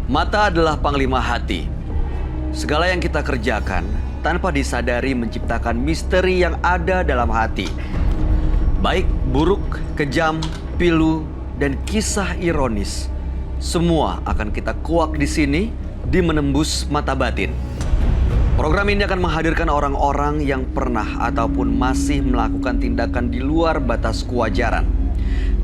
Mata adalah panglima hati. Segala yang kita kerjakan tanpa disadari menciptakan misteri yang ada dalam hati. Baik, buruk, kejam, pilu, dan kisah ironis. Semua akan kita kuak di sini di Menembus Mata Batin. Program ini akan menghadirkan orang-orang yang pernah ataupun masih melakukan tindakan di luar batas kewajaran.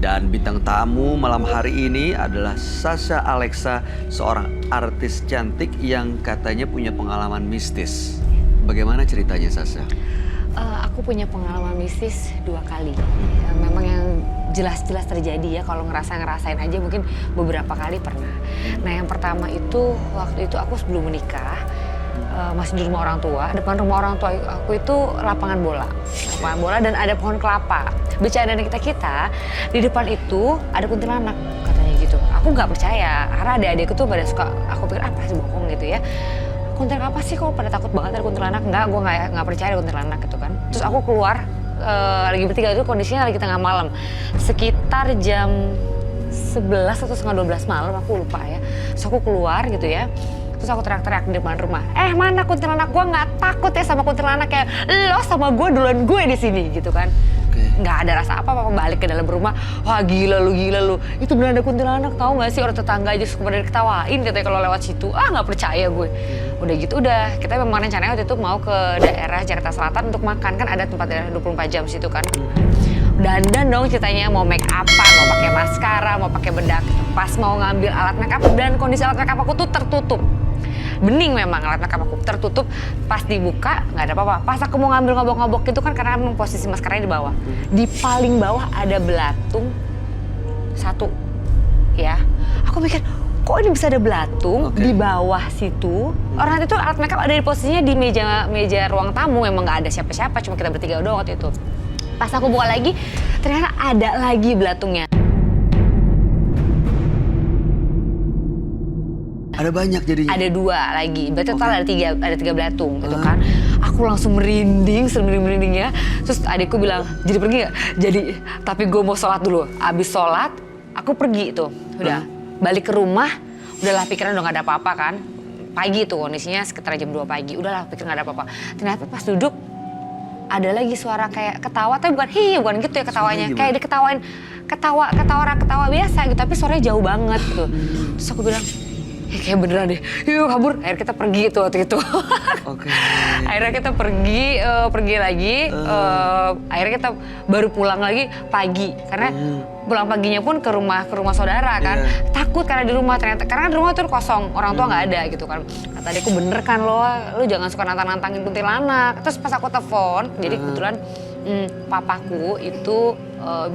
Dan bintang tamu malam hari ini adalah Sasha Alexa, seorang artis cantik yang katanya punya pengalaman mistis. Bagaimana ceritanya, Sasha? Aku punya pengalaman mistis 2 kali. Memang yang jelas-jelas terjadi ya, kalau ngerasain aja mungkin beberapa kali pernah. Nah, yang pertama itu waktu itu aku sebelum menikah, masih di rumah orang tua. Depan rumah orang tua aku itu lapangan bola dan ada pohon kelapa. Bercandaan kita di depan itu ada kuntilanak katanya gitu. Aku nggak percaya karena adik-adikku tuh pada suka, aku pikir apa sih bohong gitu ya. Kuntilanak apa sih, kok pada takut banget ada kuntilanak? Enggak, gue nggak percaya ada kuntilanak gitu kan. Terus aku keluar lagi bertiga, itu kondisinya lagi tengah malam, sekitar jam 11 atau setengah 12 malam, aku lupa ya. Terus aku keluar gitu ya. Terus aku teriak-teriak di depan rumah, mana kuntilanak? Gue nggak takut ya sama kuntilanak, kayak lo sama gue duluan gue di sini gitu kan. Nggak ada rasa apa-apa, balik ke dalam rumah. Wah gila lu, itu benar ada kuntilanak, tahu nggak sih, orang tetangga aja suka pada ketawain katanya kalau lewat situ. Nggak percaya gue. Udah gitu kita memang rencananya waktu itu mau ke daerah Jakarta Selatan untuk makan, kan ada tempat daerah 24 jam situ kan. Dandan dong ceritanya, mau make upan, mau pakai maskara, mau pakai bedak. Pas mau ngambil alat make up, dan kondisi alat make up aku tuh tertutup. Bening memang alat make up aku tertutup. Pas dibuka nggak ada apa-apa. Pas aku mau ngambil ngobok-ngobok itu kan, karena memang posisi maskeranya di bawah. Di paling bawah ada belatung 1 ya. Aku mikir, kok ini bisa ada belatung di bawah situ? Orang itu alat make up ada di posisinya di meja ruang tamu, memang nggak ada siapa-siapa, cuma kita bertiga doang waktu itu. Pas aku buka lagi, ternyata ada lagi belatungnya. Ada banyak jadinya? Ada 2 lagi, berarti total ada 3 belatung gitu kan. Aku langsung merinding, merindingnya. Terus adikku bilang, jadi pergi gak? Jadi, tapi gue mau sholat dulu. Abis sholat, aku pergi tuh. Udah, balik ke rumah, udahlah pikiran udah gak ada apa-apa kan. Pagi tuh kondisinya sekitar jam 2 pagi, udahlah pikir gak ada apa-apa. Ternyata pas duduk, ada lagi suara kayak ketawa, tapi bukan gitu ya ketawanya. Kayak diketawain, ketawa biasa gitu, tapi suaranya jauh banget gitu. Terus aku bilang, kayak beneran deh, yuk kabur. Akhirnya kita pergi tuh waktu itu. Akhirnya kita pergi lagi. Akhirnya kita baru pulang lagi pagi, karena pulang paginya pun ke rumah saudara kan. Takut karena di rumah ternyata, karena di rumah tuh kosong, orang tua nggak ada gitu kan. Kata adikku, bener kan lu jangan suka nantang-nantangin kuntilanak. Terus pas aku telepon, jadi kebetulan papaku itu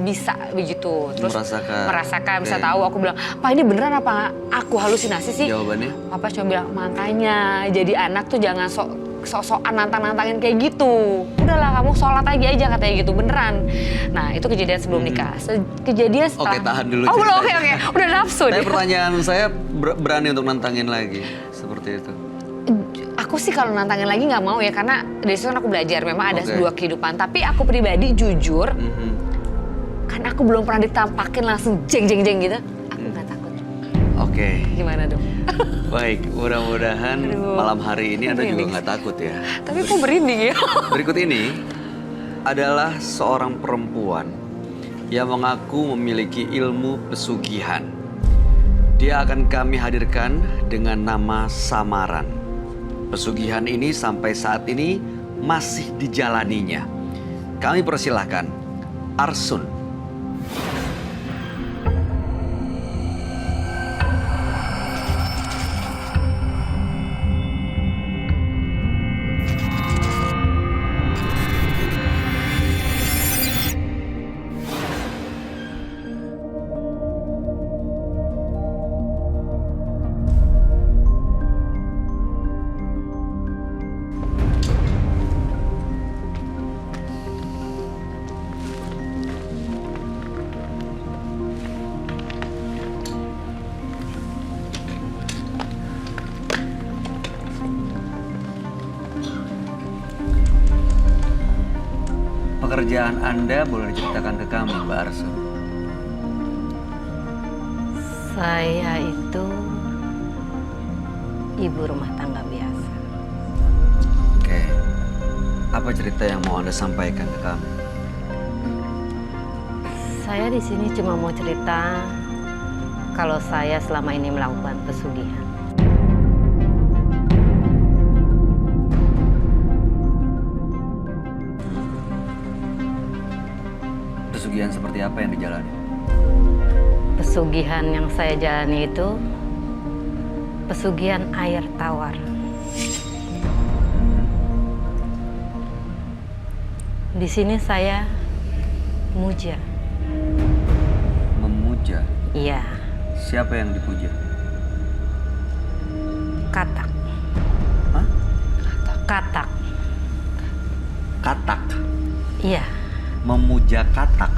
bisa begitu, terus merasakan bisa tahu. Aku bilang, Pak ini beneran apa aku halusinasi sih? Jawabannya? Papa cuma bilang, makanya jadi anak tuh jangan sok-sokan nantang-nantangin kayak gitu. Udahlah kamu sholat aja katanya gitu, beneran. Nah itu kejadian sebelum nikah. Kejadian setelah... Oke, tahan dulu. Oh belum, oke. Udah nafsu Tapi deh. pertanyaan saya, berani untuk nantangin lagi seperti itu? Aku sih kalau nantangin lagi nggak mau ya, karena dari situ kan aku belajar memang ada 2 kehidupan. Tapi aku pribadi jujur, kan aku belum pernah ditampakin langsung jeng gitu. Aku nggak takut. Oke. Gimana dong? Baik, mudah-mudahan malam hari ini Anda juga nggak takut ya. Tapi kok merinding ya? Berikut ini adalah seorang perempuan yang mengaku memiliki ilmu pesugihan. Dia akan kami hadirkan dengan nama samaran. Pesugihan ini sampai saat ini masih dijalaninya. Kami persilahkan Arsun. Pekerjaan Anda boleh diceritakan ke kami, Mbak Arsun. Saya itu ibu rumah tangga biasa. Oke. Apa cerita yang mau Anda sampaikan ke kami? Saya di sini cuma mau cerita kalau saya selama ini melakukan pesugihan. Pesugihan seperti apa yang dijalani? Pesugihan yang saya jalani itu pesugihan air tawar. Di sini saya muja. Memuja. Iya, Siapa yang dipuja? katak. Hah? Katak. Katak. Iya, Memuja katak.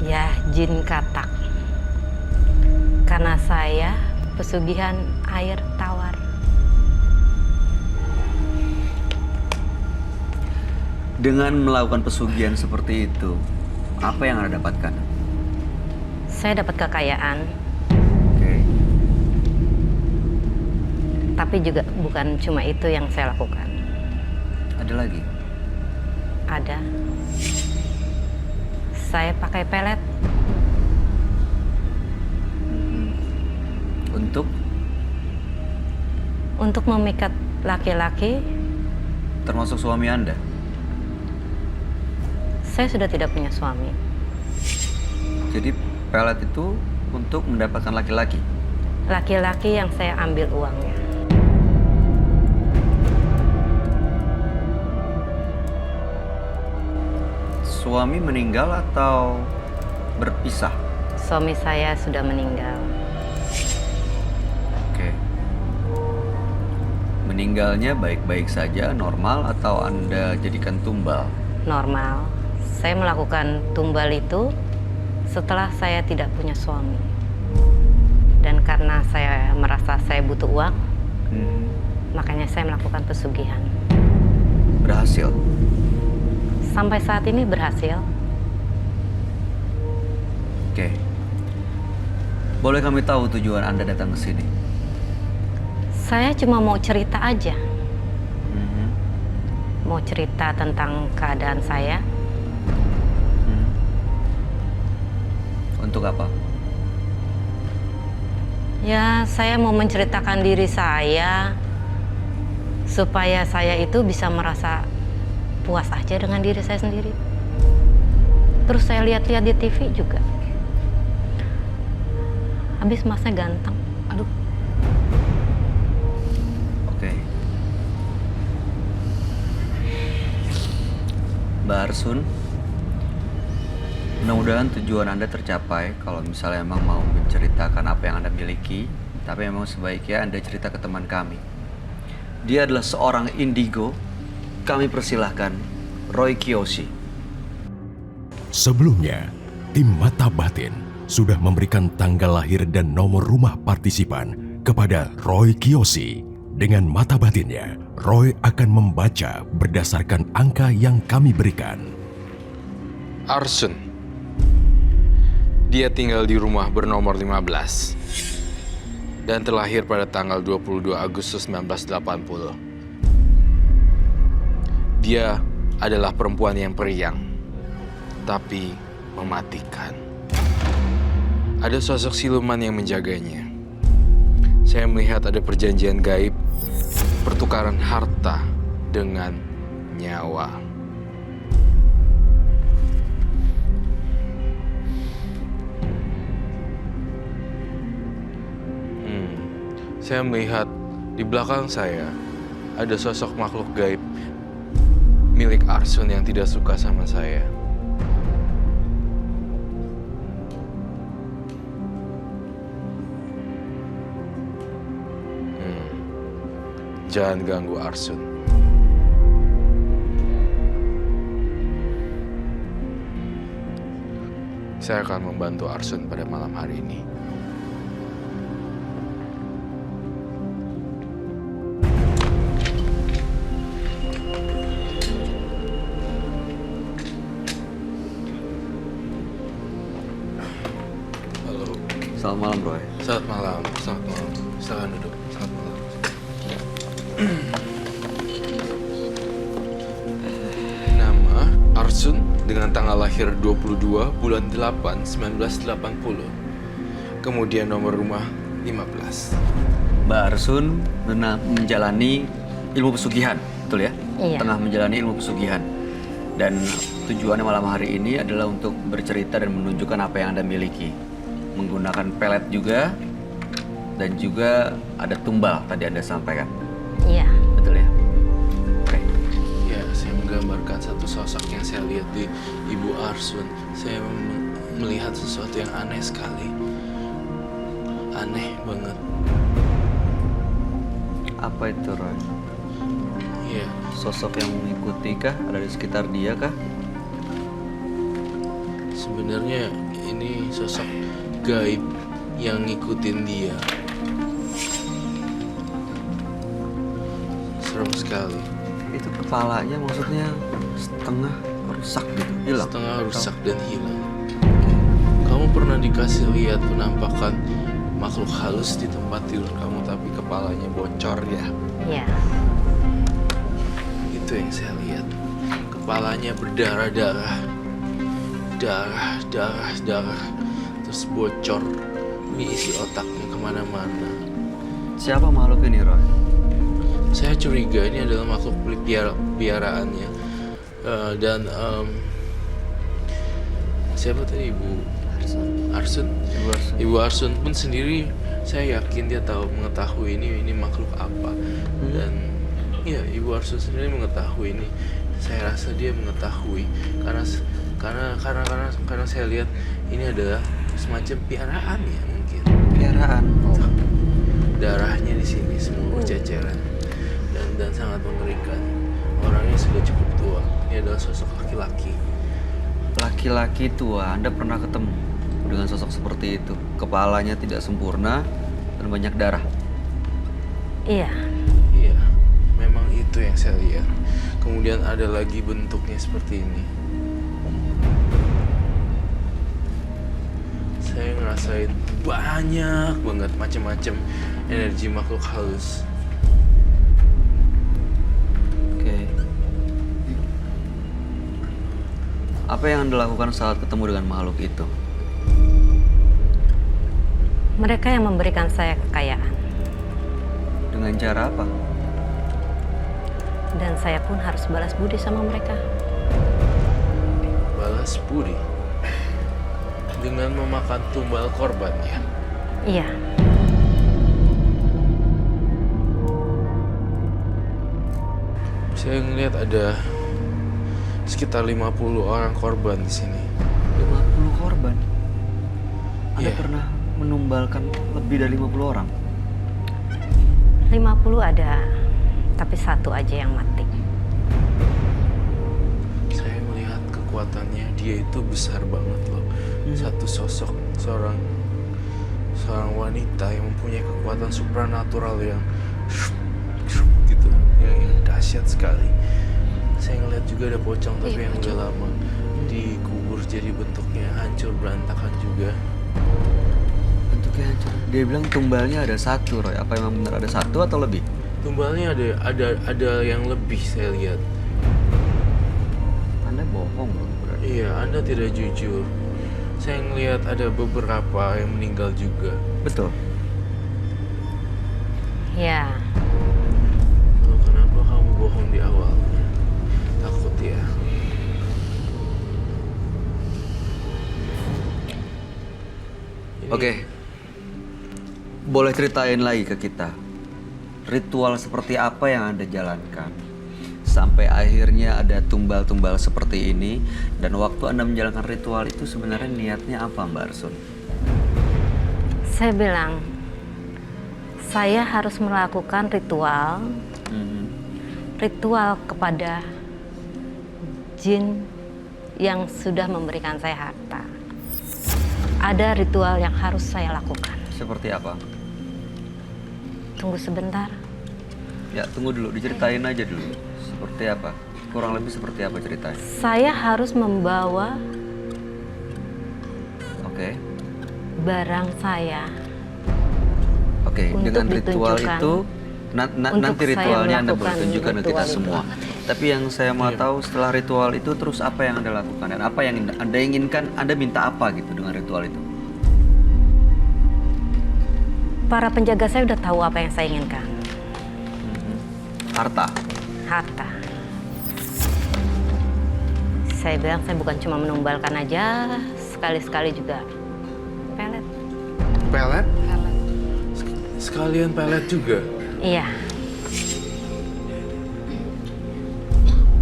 ya jin katak. Karena saya pesugihan air tawar. Dengan melakukan pesugihan seperti itu, apa yang Anda dapatkan? Saya dapat kekayaan, Oke. tapi juga bukan cuma itu yang saya lakukan. Ada lagi? Ada. Saya pakai pelet Untuk memikat laki-laki. termasuk suami Anda? Saya sudah tidak punya suami. Jadi pelet itu untuk mendapatkan laki-laki? Laki-laki yang saya ambil uangnya. Suami meninggal atau berpisah? Suami saya sudah meninggal. Oke. Meninggalnya baik-baik saja, normal, atau Anda jadikan tumbal? Normal. Saya melakukan tumbal itu setelah saya tidak punya suami. Dan karena saya merasa saya butuh uang, makanya saya melakukan pesugihan. Berhasil? Sampai saat ini berhasil. Oke. Boleh kami tahu tujuan Anda datang ke sini? Saya cuma mau cerita aja. Mhm. Mau cerita tentang keadaan saya. Untuk apa? Ya, saya mau menceritakan diri saya supaya saya itu bisa merasa puas aja dengan diri saya sendiri. Terus saya lihat-lihat di TV juga. Habis masnya ganteng. Aduh, Oke. Mbak Arsun, mudah-mudahan tujuan Anda tercapai. Kalau misalnya emang mau menceritakan apa yang Anda miliki, tapi memang sebaiknya Anda cerita ke teman kami. Dia adalah seorang indigo. Kami persilahkan Roy Kiyoshi. Sebelumnya, tim Mata Batin sudah memberikan tanggal lahir dan nomor rumah partisipan kepada Roy Kiyoshi. Dengan mata batinnya, Roy akan membaca berdasarkan angka yang kami berikan. Arsun. Dia tinggal di rumah bernomor 15 dan terlahir pada tanggal 22 Agustus 1980. Dia adalah perempuan yang periang, tapi mematikan. Ada sosok siluman yang menjaganya. Saya melihat ada perjanjian gaib, pertukaran harta dengan nyawa. Saya melihat di belakang saya ada sosok makhluk gaib milik Arsun yang tidak suka sama saya. Jangan ganggu Arsun. Saya akan membantu Arsun pada malam hari ini. Halo. Selamat malam, Roy. Selamat malam. Selamat malam. Silakan duduk. Selamat malam. Nama Arsun dengan tanggal lahir 22 bulan 8 1980. Kemudian nomor rumah 15. Mbak Arsun menjalani ilmu pesugihan, betul ya? Iya. Tengah menjalani ilmu pesugihan. Dan tujuannya malam hari ini adalah untuk bercerita dan menunjukkan apa yang Anda miliki. Menggunakan pelet juga, dan juga ada tumbal tadi Anda sampaikan. Iya. Betul ya? Oke. Ya, saya menggambarkan satu sosok yang saya lihat di Ibu Arsun. Saya melihat sesuatu yang aneh sekali. Aneh banget. Apa itu, Roy? Iya, Sosok yang mengikuti kah? Ada di sekitar dia kah? sebenarnya ini sosok gaib yang ngikutin dia. Serem sekali. Itu kepalanya maksudnya setengah rusak gitu, hilang. Setengah rusak dan hilang. Kamu pernah dikasih lihat penampakan makhluk halus di tempat tidur kamu tapi kepalanya bocor ya? Iya. Itu yang saya lihat. Kepalanya berdarah-darah. Darah. Terus bocor. Diisi otaknya kemana-mana. Siapa makhluk ini, Roy? Saya curiga ini adalah makhluk piaraannya. Siapa tadi Ibu Arsun? Ibu Arsun pun sendiri saya yakin dia mengetahui ini makhluk apa. Dan ya Ibu Arsun sendiri mengetahui ini. Saya rasa dia mengetahui karena saya lihat ini adalah semacam piaraan ya mungkin. Piaraan. Darahnya di sini semua berceceran dan sangat mengerikan. Orangnya sudah cukup tua. Ini adalah sosok laki-laki. Laki-laki tua, Anda pernah ketemu dengan sosok seperti itu? Kepalanya tidak sempurna dan banyak darah. Iya. Iya, memang itu yang saya lihat. Kemudian ada lagi bentuknya seperti ini. Saya ngerasain banyak banget macam-macam energi makhluk halus. Oke. Apa yang Anda lakukan saat ketemu dengan makhluk itu? Mereka yang memberikan saya kekayaan. Dengan cara apa? Dan saya pun harus balas budi sama mereka. Balas budi dengan memakan tumbal korban ya. Iya. Saya ngelihat ada sekitar 50 orang korban di sini. 50 korban? Anda Iya. pernah menumbalkan lebih dari 50 orang? 50 ada, tapi satu aja yang mati. Saya melihat kekuatannya, dia itu besar banget loh. Satu sosok seorang wanita yang mempunyai kekuatan supranatural yang gitu, yang dahsyat sekali. Saya ngeliat juga ada pocong tapi yang udah lama dikubur jadi bentuknya hancur berantakan juga. Bentuknya hancur. Dia bilang tumbalnya ada satu, Roy. Apa emang benar ada satu atau lebih? Tumbalnya ada yang lebih saya lihat. Anda bohong loh berarti. Iya, Anda tidak jujur. Saya ngelihat ada beberapa yang meninggal juga. Betul. Ya, Lalu kenapa kamu bohong di awalnya? Takut ya? Oke. Boleh ceritain lagi ke kita. Ritual seperti apa yang Anda jalankan? Sampai akhirnya ada tumbal-tumbal seperti ini. Dan waktu Anda menjalankan ritual itu sebenarnya niatnya apa, Mbak Arsun? saya bilang saya harus melakukan ritual kepada jin yang sudah memberikan saya harta. Ada ritual yang harus saya lakukan. Seperti apa? Tunggu sebentar. Ya, tunggu dulu. Diceritain aja dulu. Seperti apa? Kurang lebih seperti apa ceritanya? Saya harus membawa Oke. barang saya. Oke, Untuk dengan ritual ditunjukkan. itu Untuk Nanti saya ritualnya Anda boleh melakukan tunjukkan ke kita ritual itu. semua. Tapi yang saya mau Iya. tahu setelah ritual itu terus apa yang Anda lakukan dan apa yang Anda inginkan, Anda minta apa gitu dengan ritual itu? Para penjaga saya udah tahu apa yang saya inginkan. Harta. Harta. Saya bilang saya bukan cuma menumbalkan aja, sekali-sekali juga pelet. Pelet? Sekalian pelet juga. Iya,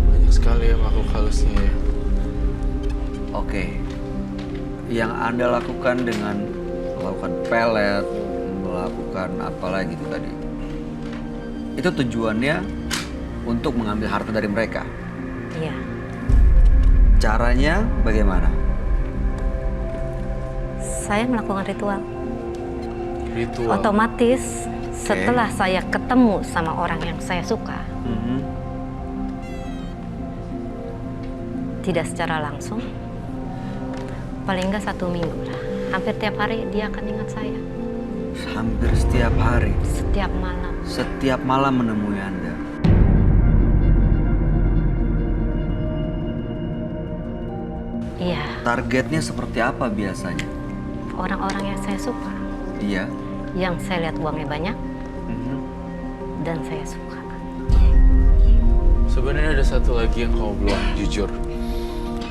Banyak sekali ya makhluk halusnya ya. Oke. Yang Anda lakukan dengan melakukan pelet, melakukan apa lagi itu tadi? Itu tujuannya untuk mengambil harta dari mereka. iya. Caranya bagaimana? Saya melakukan ritual. Ritual. Otomatis setelah saya ketemu sama orang yang saya suka, Mhm. tidak secara langsung, paling nggak 1 minggu lah. Hampir tiap hari dia akan ingat saya. Hampir setiap hari, Setiap malam. setiap malam menemui Anda. Iya, Targetnya seperti apa biasanya? orang-orang yang saya suka. Dia. Yang saya lihat uangnya banyak Mhm. dan saya suka. Sebenarnya ada satu lagi yang kau belum jujur.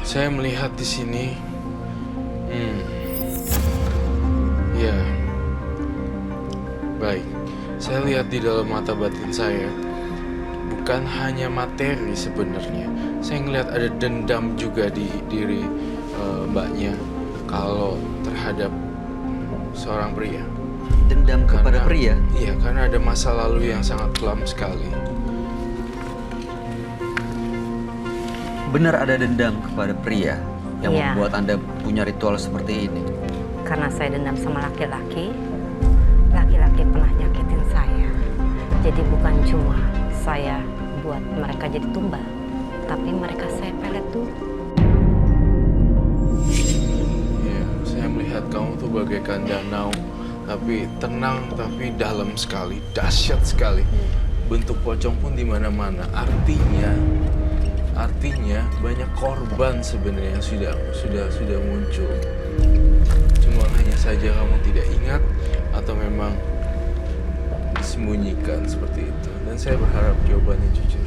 Saya melihat di sini, ya, baik. Saya lihat di dalam mata batin saya, bukan hanya materi sebenarnya. Saya ngelihat ada dendam juga di diri mbaknya kalau terhadap seorang pria. Dendam kepada pria. Iya, karena ada masa lalu yang sangat kelam sekali. Benar ada dendam kepada pria yang Iya. membuat Anda punya ritual seperti ini. Karena saya dendam sama laki-laki, laki-laki pernah nyakitin saya. Jadi bukan cuma saya buat mereka jadi tumbal, tapi mereka saya pelet tuh. Iya, saya melihat kamu tuh bagaikan danau, tapi tenang, tapi dalam sekali, dahsyat sekali. Bentuk pocong pun di mana-mana. Artinya banyak korban sebenarnya yang sudah muncul. Cuma hanya saja kamu tidak ingat atau memang disembunyikan seperti itu. Dan saya berharap jawabannya jujur.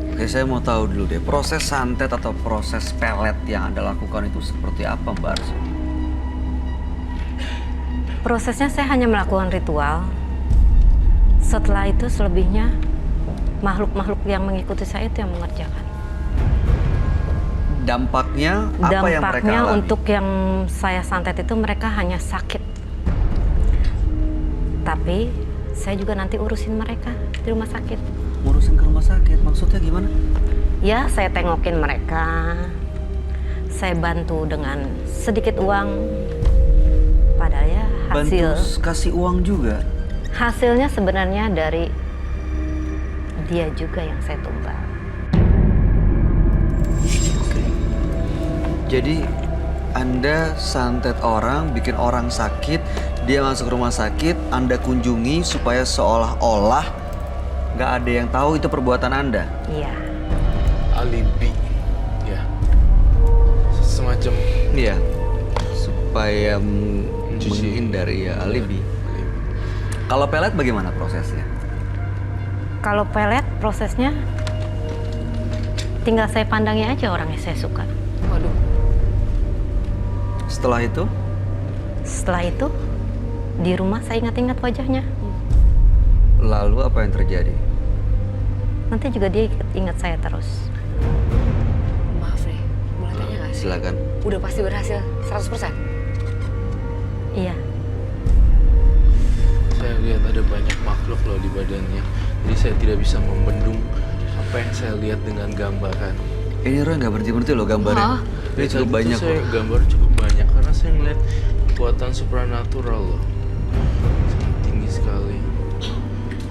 Oke, saya mau tahu dulu deh, proses santet atau proses pelet yang Anda lakukan itu seperti apa, Mbak Arsu? Prosesnya saya hanya melakukan ritual. Setelah itu selebihnya makhluk-makhluk yang mengikuti saya itu yang mengerjakan. Dampaknya apa yang mereka Dampaknya alami? untuk yang saya santet itu mereka hanya sakit. Tapi saya juga nanti urusin mereka di rumah sakit. Ngurusin ke rumah sakit, maksudnya gimana? Ya, saya tengokin mereka. Saya bantu dengan sedikit uang. Padahal ya Bantu kasih uang juga? hasilnya sebenarnya dari dia juga yang saya tumbal. Oke. Jadi Anda santet orang, bikin orang sakit, dia masuk rumah sakit, Anda kunjungi supaya seolah-olah nggak ada yang tahu itu perbuatan Anda. Iya. Alibi, ya, semacam Iya. Supaya Mencuci. menghindari ya alibi. Kalau pelet bagaimana prosesnya? Kalau pelet prosesnya tinggal saya pandangi aja orang yang saya suka. Waduh. Setelah itu, Setelah itu di rumah saya ingat-ingat wajahnya. lalu apa yang terjadi? Nanti juga dia ingat saya terus. Maaf nih, boleh tanya nggak sih? Silakan. Udah pasti berhasil 100%? Iya. saya lihat ada banyak makhluk loh di badannya. Jadi saya tidak bisa membendung apa yang saya lihat dengan gambaran. Ini Roy nggak berhenti-berhenti loh gambarnya. Hah? Ini cukup Tadi banyak tuh saya loh. gambar cukup banyak karena saya ngeliat kekuatan supranatural loh. Sangat tinggi sekali.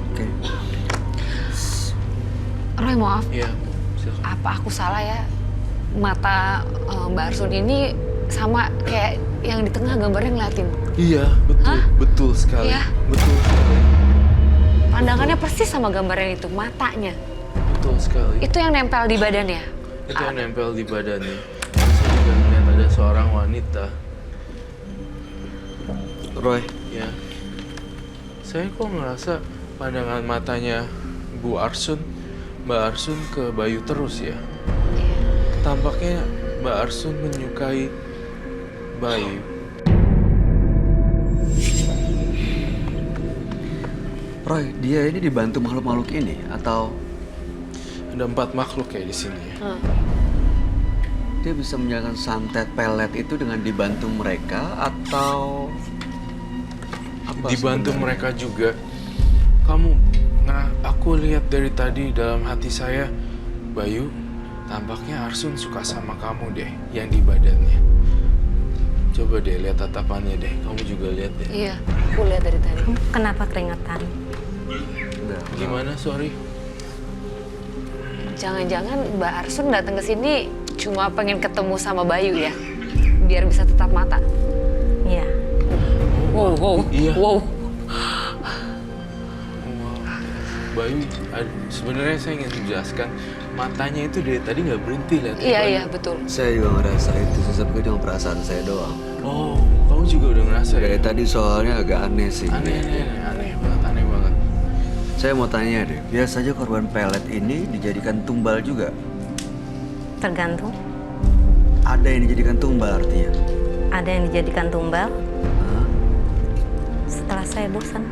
Oke. Roy, maaf. Iya, silakan. Apa aku salah ya? Mata Mbak Arsun ini sama kayak yang di tengah gambarnya ngeliatin. Iya, betul, betul sekali. Iya. Betul sekali. Pandangannya persis sama gambarnya itu, matanya. Betul sekali. Itu yang nempel di badannya. Itu yang nempel di badannya. Saya juga melihat ada seorang wanita. Roy, Ya. Saya kok ngerasa pandangan matanya Bu Arsun, Mbak Arsun ke Bayu terus ya. Tampaknya Mbak Arsun menyukai Bayu. Roy, dia ini dibantu makhluk-makhluk ini atau Ada 4 makhluk kayak di sini ya. dia bisa menyalakan santet pelet itu dengan dibantu mereka atau apa Dibantu sebenarnya? mereka juga. Kamu, aku lihat dari tadi dalam hati saya, Bayu, tampaknya Arsun suka sama kamu deh, yang di badannya. Coba deh lihat tatapannya deh, kamu juga lihat deh. Iya, aku lihat dari tadi. Kenapa keringetan? Udah. Gimana, sorry? Jangan-jangan Mbak Arsun datang ke sini cuma pengen ketemu sama Bayu ya? Biar bisa tetap mata. Iya. Wow. Iya. Bayu, sebenarnya saya ingin menjelaskan, matanya itu dari tadi nggak berhenti lihat. Iya, betul. Saya juga ngerasa itu, saya pikir cuma perasaan saya doang. Oh, kamu juga udah ngerasa ya? Dari tadi soalnya agak aneh sih. Aneh banget. Saya mau tanya deh, biasanya korban pelet ini dijadikan tumbal juga? Tergantung. Ada yang dijadikan tumbal artinya? Ada yang dijadikan tumbal Hah? setelah saya bosan.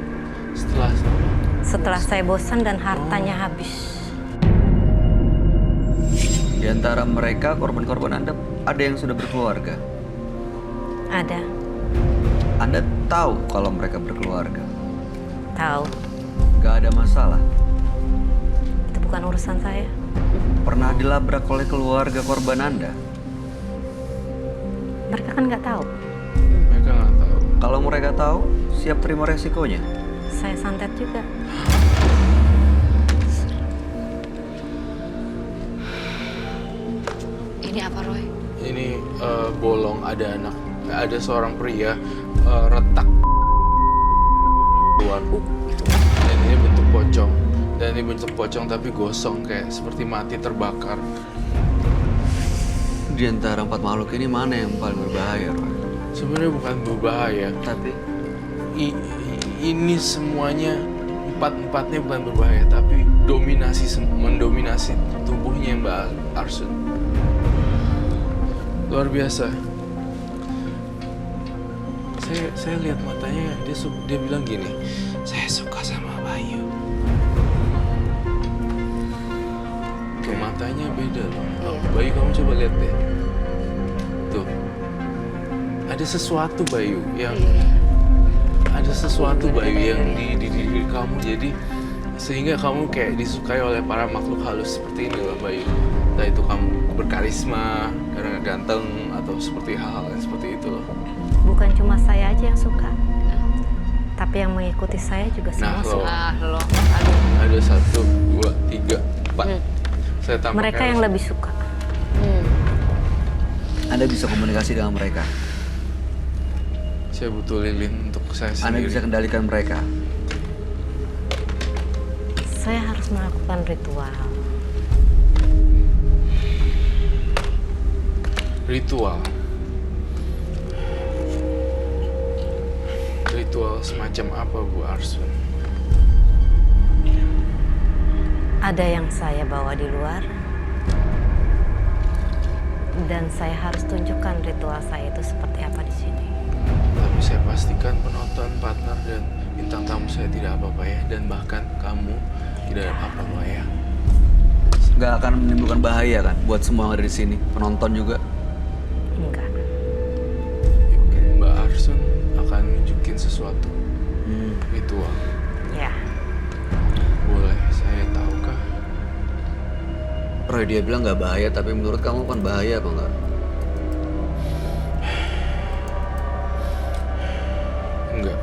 Setelah Setelah saya bosan dan hartanya habis. Di antara mereka, korban-korban Anda, ada yang sudah berkeluarga? Ada. Anda tahu kalau mereka berkeluarga? Tahu. Gak ada masalah? Itu bukan urusan saya. Pernah dilabrak oleh keluarga korban Anda? Mereka kan nggak tahu. mereka nggak tahu. Kalau mereka tahu, siap terima resikonya? Saya santet juga. Ini apa, Roy? Ini bolong, ada seorang pria retak keluar. Dan ini bentuk pocong. Dan ini bentuk pocong tapi gosong kayak seperti mati terbakar. Di antara 4 makhluk ini mana yang paling berbahaya, Roy? Sebenarnya bukan berbahaya, Tapi ini semuanya empatnya bukan berbahaya, tapi mendominasi tubuhnya Mbak Arsun. Luar biasa. Saya lihat matanya, dia bilang gini, saya suka sama Bayu. Tuh, matanya beda loh. Iya. Bayu, kamu coba lihat deh. Tuh, ada sesuatu Bayu yang ada sesuatu Bayu yang di diri kamu, jadi sehingga kamu kayak disukai oleh para makhluk halus seperti ini loh Bayu. Entah itu kamu berkarisma karena ganteng atau seperti hal-hal yang seperti itu loh. Bukan cuma saya aja yang suka, tapi yang mengikuti saya juga semua Nah, lo. suka. Ah, lo. Aduh. Ada 1, 2, 3, 4. Saya tambah Mereka yang lebih suka. Anda bisa komunikasi dengan mereka? Saya butuh lilin untuk saya Anda sendiri. bisa kendalikan mereka? Saya harus melakukan ritual. Ritual semacam apa Bu Arsun? Ada yang saya bawa di luar, dan saya harus tunjukkan ritual saya itu seperti apa di sini. Tapi saya pastikan penonton, partner, dan bintang tamu saya tidak apa-apa ya. Dan bahkan kamu tidak apa-apa ya. Nggak akan menimbulkan bahaya kan buat semua yang ada di sini, penonton juga? Enggak. Oke, Mbak Arsun akan nunjukin sesuatu. Ritual. Ya, Boleh saya tahu kah? Roy, dia bilang nggak bahaya, tapi menurut kamu kan bahaya apa nggak? Enggak.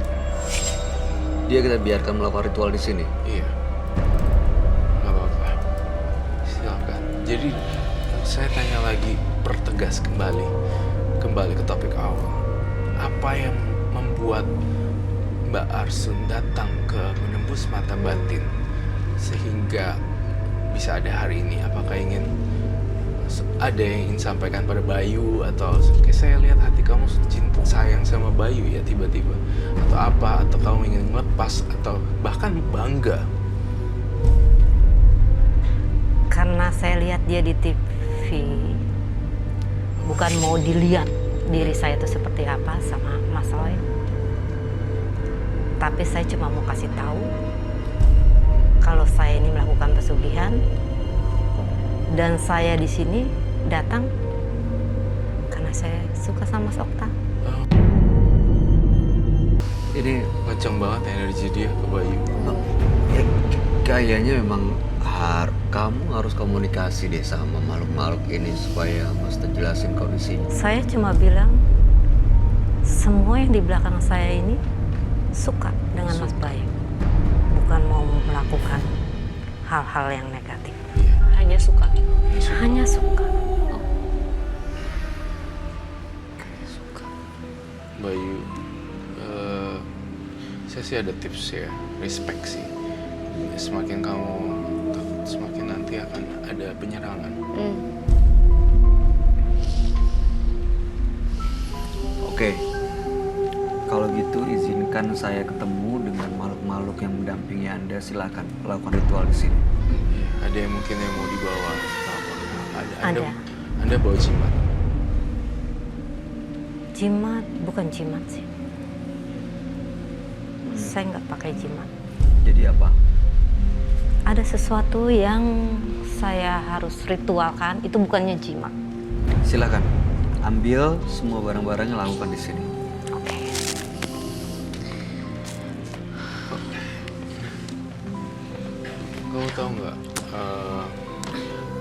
Dia kita biarkan melakukan ritual di sini. Iya. Nggak apa-apa. Silakan. Jadi saya tanya lagi, pertegas kembali ke topik awal. Apa yang membuat membuat Mbak Arsun datang ke menembus mata batin sehingga bisa ada hari ini? Apakah ada yang ingin sampaikan pada Bayu, atau kayak saya lihat hati kamu cinta sayang sama Bayu ya tiba-tiba, atau apa, atau kamu ingin melepas atau bahkan bangga? Karena saya lihat dia di TV, bukan mau dilihat diri saya itu seperti apa sama Mas Roy. Tapi saya cuma mau kasih tahu kalau saya ini melakukan pesugihan dan saya di sini datang karena saya suka sama Mas Okta. Ini Kencang banget energi dia ke Bayu. ya, kayaknya memang kamu harus komunikasi deh sama makhluk-makhluk ini supaya Master jelasin kondisinya. Saya cuma bilang semua yang di belakang saya ini suka dengan Mas Bayu, bukan mau melakukan hal-hal yang negatif. Iya. Hanya suka. Hanya suka. Bayu, saya sih ada tips ya, respect sih. Semakin kamu takut, semakin nanti akan ada penyerangan. Oke, kalau gitu izinkan saya ketemu dengan makhluk-makhluk yang mendampingi Anda. Silakan lakukan ritual di sini. Ada yang mungkin yang mau dibawa? Ada. Anda bawa jimat. Jimat, bukan jimat sih. Saya nggak pakai jimat. Jadi apa? Ada sesuatu yang saya harus ritualkan, itu bukannya jimat. Silakan ambil semua barang-barangnya, lakukan di sini. Oke. Kamu tahu nggak?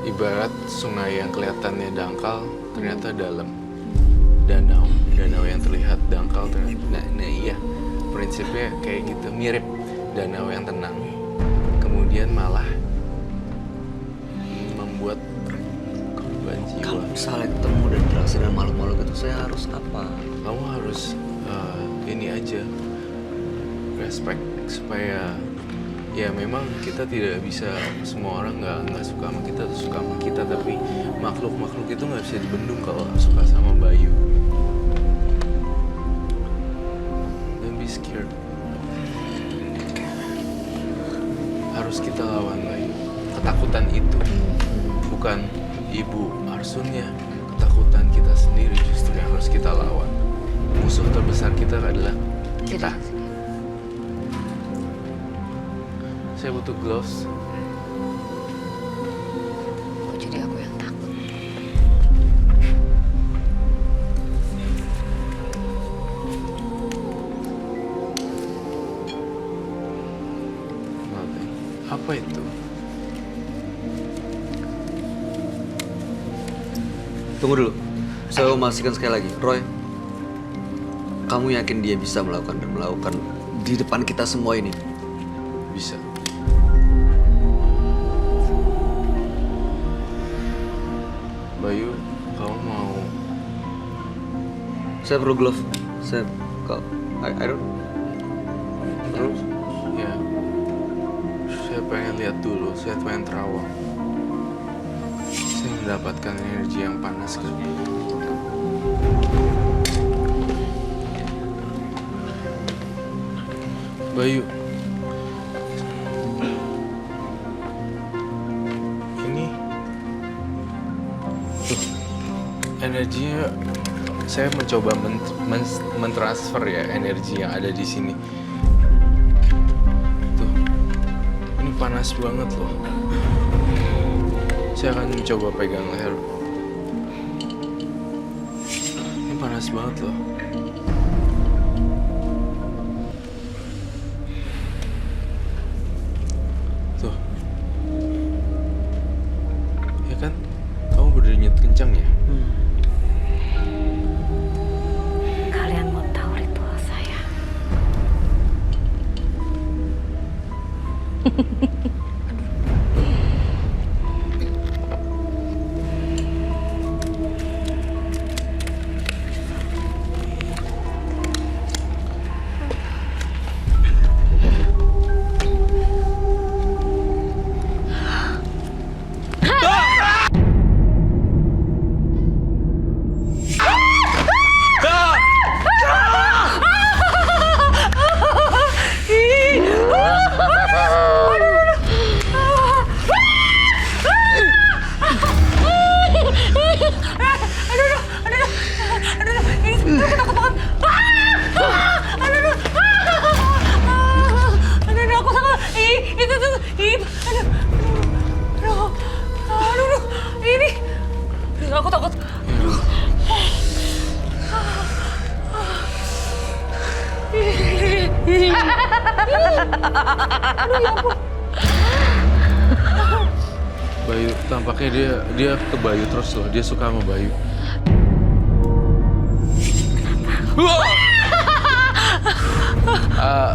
Ibarat sungai yang kelihatannya dangkal, ternyata dalam. Danau yang terlihat dangkal ternyata. Nah iya, prinsipnya kayak gitu, mirip danau yang tenang. Kemudian malah membuat korban jiwa. Kalau misalnya ketemu dan interaksi dengan makhluk-makhluk itu, saya harus apa? Kamu harus ini aja, respect supaya ya memang kita tidak bisa, semua orang nggak suka sama kita atau suka sama kita, tapi makhluk itu nggak bisa dibendung kalau suka sama Bayu. Don't be scared. Harus kita lawan Bayu. Ketakutan itu bukan Ibu Arsunnya, ketakutan kita sendiri justru yang harus kita lawan. Musuh terbesar kita adalah kita. Saya butuh gloves. Oh, jadi aku yang takut. Apa itu? Tunggu dulu. Saya mau memastikan sekali lagi. Roy, kamu yakin dia bisa melakukan di depan kita semua ini? Bisa. Bayu, kamu mau? Saya perlu glove. I don't. Terus? Ya. Saya pengen lihat dulu. Saya pengen terawang. Saya mendapatkan energi yang panas. Bayu. Ini. Tuh. Energinya. Saya mencoba mentransfer ya energi yang ada di sini. Tuh, ini panas banget loh. Saya akan mencoba pegang leher. Ini panas banget loh. Tuh, ya kan? Kamu berdenyut kencang ya? Kalian mau tahu ritual saya? Bayu, tampaknya dia ke Bayu terus loh. Dia suka sama Bayu.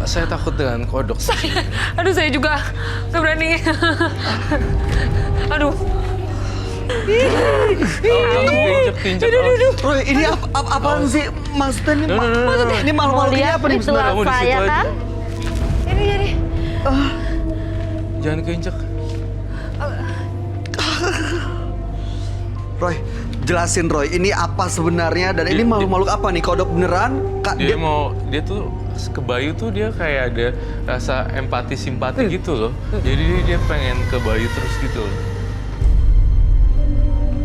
Saya takut dengan kodok. Aduh, saya juga nggak berani. Aduh. Keinjak. Roy, ini apaan sih maksudnya ini? Ini makhluk ini apa nih Ritual sebenarnya? Kamu di situ saya aja. kan? Jadi. Jangan keinjak. Roy, jelasin Roy, ini apa sebenarnya dan ini makhluk apa nih? Kodok beneran? Dia tuh ke Bayu tuh dia kayak ada rasa empati simpati gitu loh. Jadi dia pengen ke Bayu terus gitu loh.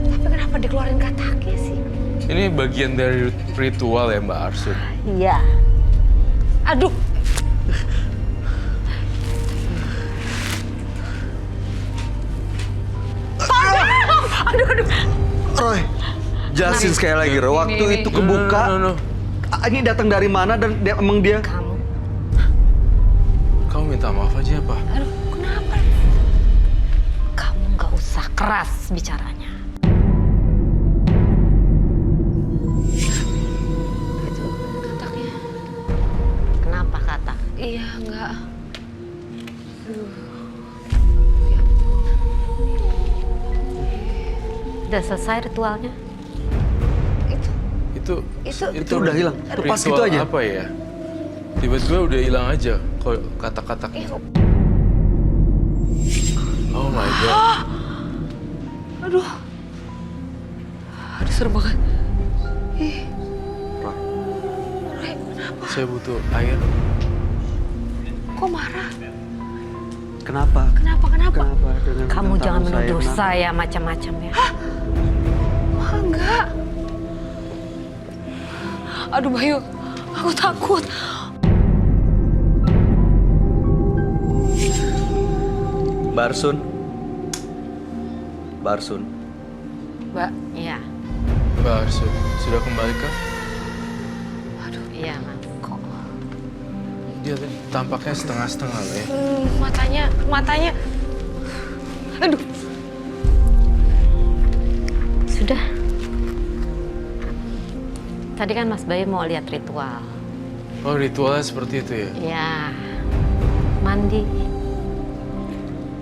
Tapi kenapa dikeluarin kataknya sih? Ini bagian dari ritual ya Mbak Arsun. Iya. Aduh. Aduh. Roy, jelasin sekali lagi Roy, waktu itu kebuka. No. Ini datang dari mana dan emang dia? Kamu minta maaf aja apa? Aduh, kenapa? Kamu nggak usah keras bicaranya. Itu kataknya. Kenapa kata? Iya, enggak. Udah selesai ritualnya? Itu udah hilang. Lepas gitu ritual aja. apa ya? Tiba-tiba udah hilang aja kata-kataknya. Oh my god. Aduh, serem banget. Roy, Saya butuh air. Kok marah? kenapa? Kenapa? Kenapa dengan Kamu bintang jangan tamu menuduh kenapa? saya macam-macam ya. Wah, enggak. Aduh, Bayu, aku takut. Barsun. Barsun. Mbak, Iya, Mbak Arsun, sudah kembali kah? iya Mas. kok Dia tadi tampaknya setengah-setengah loh ya. matanya. Aduh. Sudah. Tadi kan Mas Bayu mau lihat ritual. Oh, ritualnya seperti itu ya? Ya, mandi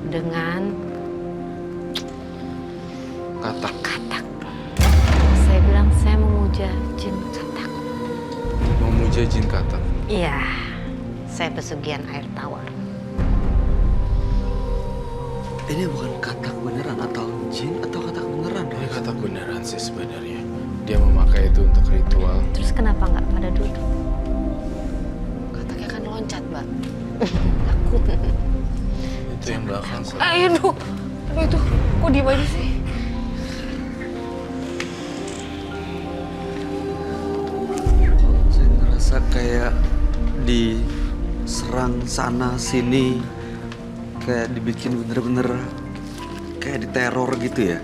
dengan Katak. katak. Saya bilang saya memuja jin katak. Memuja jin katak. Iya, saya pesugihan air tawar. Ini bukan katak beneran atau jin atau katak beneran? Ini katak beneran sih sebenarnya. Dia memakai itu untuk ritual. Terus kenapa nggak pada duduk? Kataknya kan loncat, Mbak. Takut. Itu yang belakang sih. Aduh, itu kok diem aja sih? Saya ngerasa kayak diserang sana sini, kayak dibikin bener-bener kayak diteror gitu ya.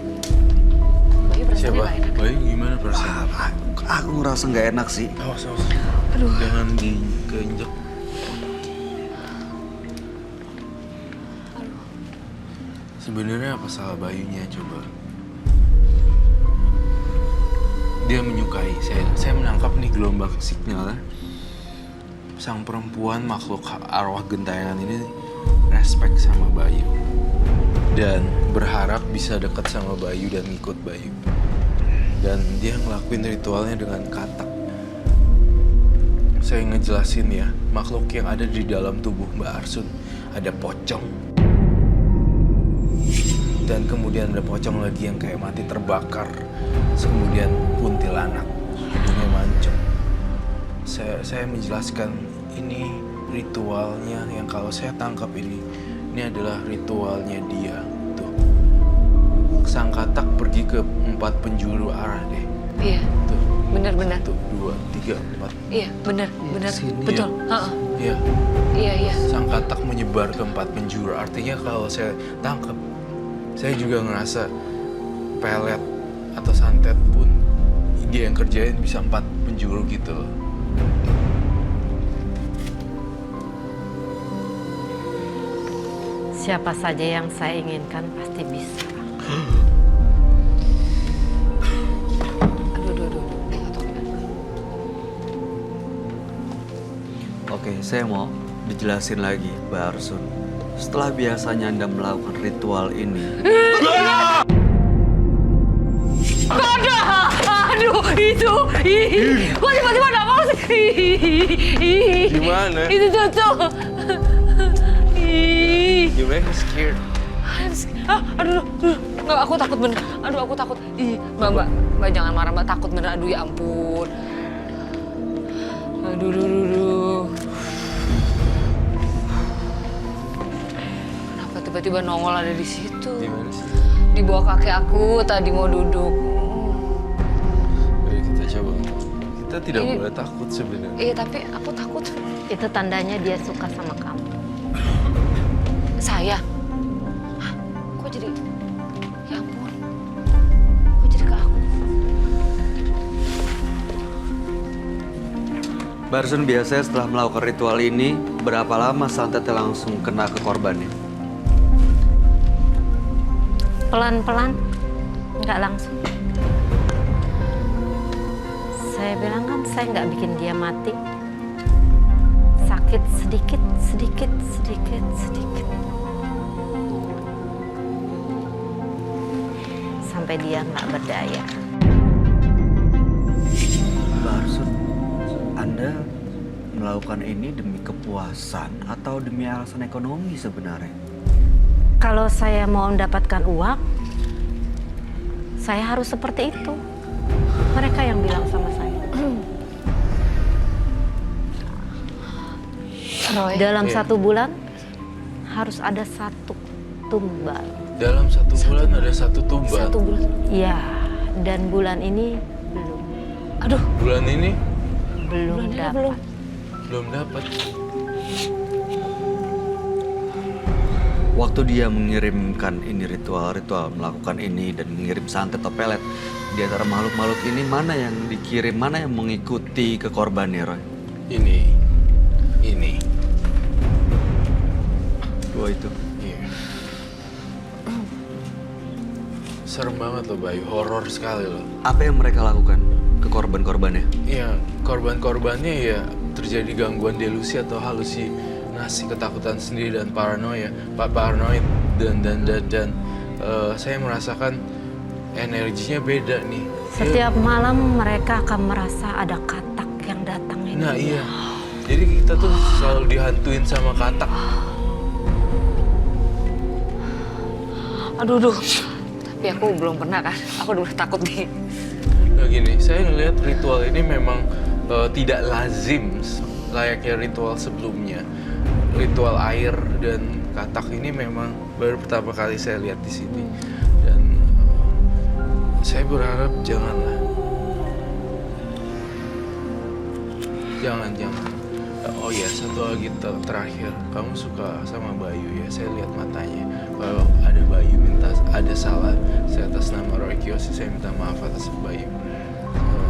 Bayu perasaannya Siapa? nggak enak. Bayu gimana perasaan? Aku ngerasa nggak enak sih. Awas. Aduh. Jangan dikeinjek. Sebenarnya apa salah Bayunya coba? Dia menyukai. Saya menangkap nih gelombang signalnya. Sang perempuan makhluk arwah gentayangan ini respect sama Bayu dan berharap bisa dekat sama Bayu dan ngikut Bayu. Dan dia ngelakuin ritualnya dengan katak. Saya ngejelasin ya, makhluk yang ada di dalam tubuh Mbak Arsun ada pocong. Dan kemudian ada pocong lagi yang kayak mati terbakar. Kemudian kuntilanak, hidungnya mancung. Saya menjelaskan ini ritualnya yang kalau saya tangkap ini adalah ritualnya dia. Tuh. Sang katak pergi ke 4 penjuru arah deh. Iya, Tuh. benar-benar. 1, 2, 3, 4. Iya, benar. sini Betul. Iya. Iya. Sang katak menyebar ke 4 penjuru. Artinya kalau saya tangkap, saya juga ngerasa pelet atau santet pun dia yang kerjain bisa 4 penjuru gitu loh. Siapa saja yang saya inginkan pasti bisa. Aduh. Nggak tahu kenapa. Oke, saya mau dijelasin lagi, Mbak Arsun. Setelah biasanya Anda melakukan ritual ini, Aduh, itu. Kok tiba-tiba nggak mau sih? Gimana? Itu tuh. You make me scared. Aduh. Nggak, aku takut bener. Aduh, aku takut. Mbak, jangan marah, Mbak. Takut bener. Aduh, ya ampun. Aduh. Kenapa tiba-tiba nongol ada di situ? Di mana sih? Di bawah kaki aku tadi mau duduk. Ayo kita coba. Kita tidak Ini- boleh takut sebenarnya. Iya, tapi aku takut. Itu tandanya dia suka sama kamu. Saya? Hah? Kok jadi... Ya ampun. Kok jadi ke aku? Mbak Arsun biasanya setelah melakukan ritual ini, berapa lama santetnya langsung kena ke korbannya? Pelan-pelan, nggak langsung. Saya bilang kan saya nggak bikin dia mati. Sakit sedikit. Sampai dia nggak berdaya. Mbak Arsun, Anda melakukan ini demi kepuasan atau demi alasan ekonomi sebenarnya? Kalau saya mau mendapatkan uang, saya harus seperti itu. Mereka yang bilang sama saya. Roy. Dalam Iya. 1 bulan harus ada 1 tumbal. Dalam 1 bulan ada 1 tumbal. 1 bulan. Ya, dan bulan ini belum. Aduh, Bulan ini Belum bulannya dapat. belum dapat. Waktu dia mengirimkan ini ritual melakukan ini dan mengirim santet atau pelet, di antara makhluk-makhluk ini mana yang dikirim, mana yang mengikuti ke korbannya, Roy? Ini. Dua itu. Iya. Serem banget loh, Bayu. Horor sekali loh. Apa yang mereka lakukan ke korban-korbannya? Iya, korban-korbannya ya terjadi gangguan delusi atau halusinasi, ketakutan sendiri dan paranoid dan saya merasakan energinya beda nih. Setiap malam mereka akan merasa ada katak yang datang ini. Nah iya, jadi kita tuh selalu dihantuin sama katak. aduh. Tapi aku belum pernah kan. Aku udah takut nih. Nah gini, saya ngelihat ritual ini memang tidak lazim layaknya ritual sebelumnya. Ritual air dan katak ini memang baru pertama kali saya lihat di sini. Dan saya berharap janganlah. Jangan. Oh ya, satu lagi terakhir. Kamu suka sama Bayu ya? Saya lihat matanya. Kalau ada Bayu minta ada salah, saya atas nama Roy Kiyoshi, saya minta maaf atas Bayu.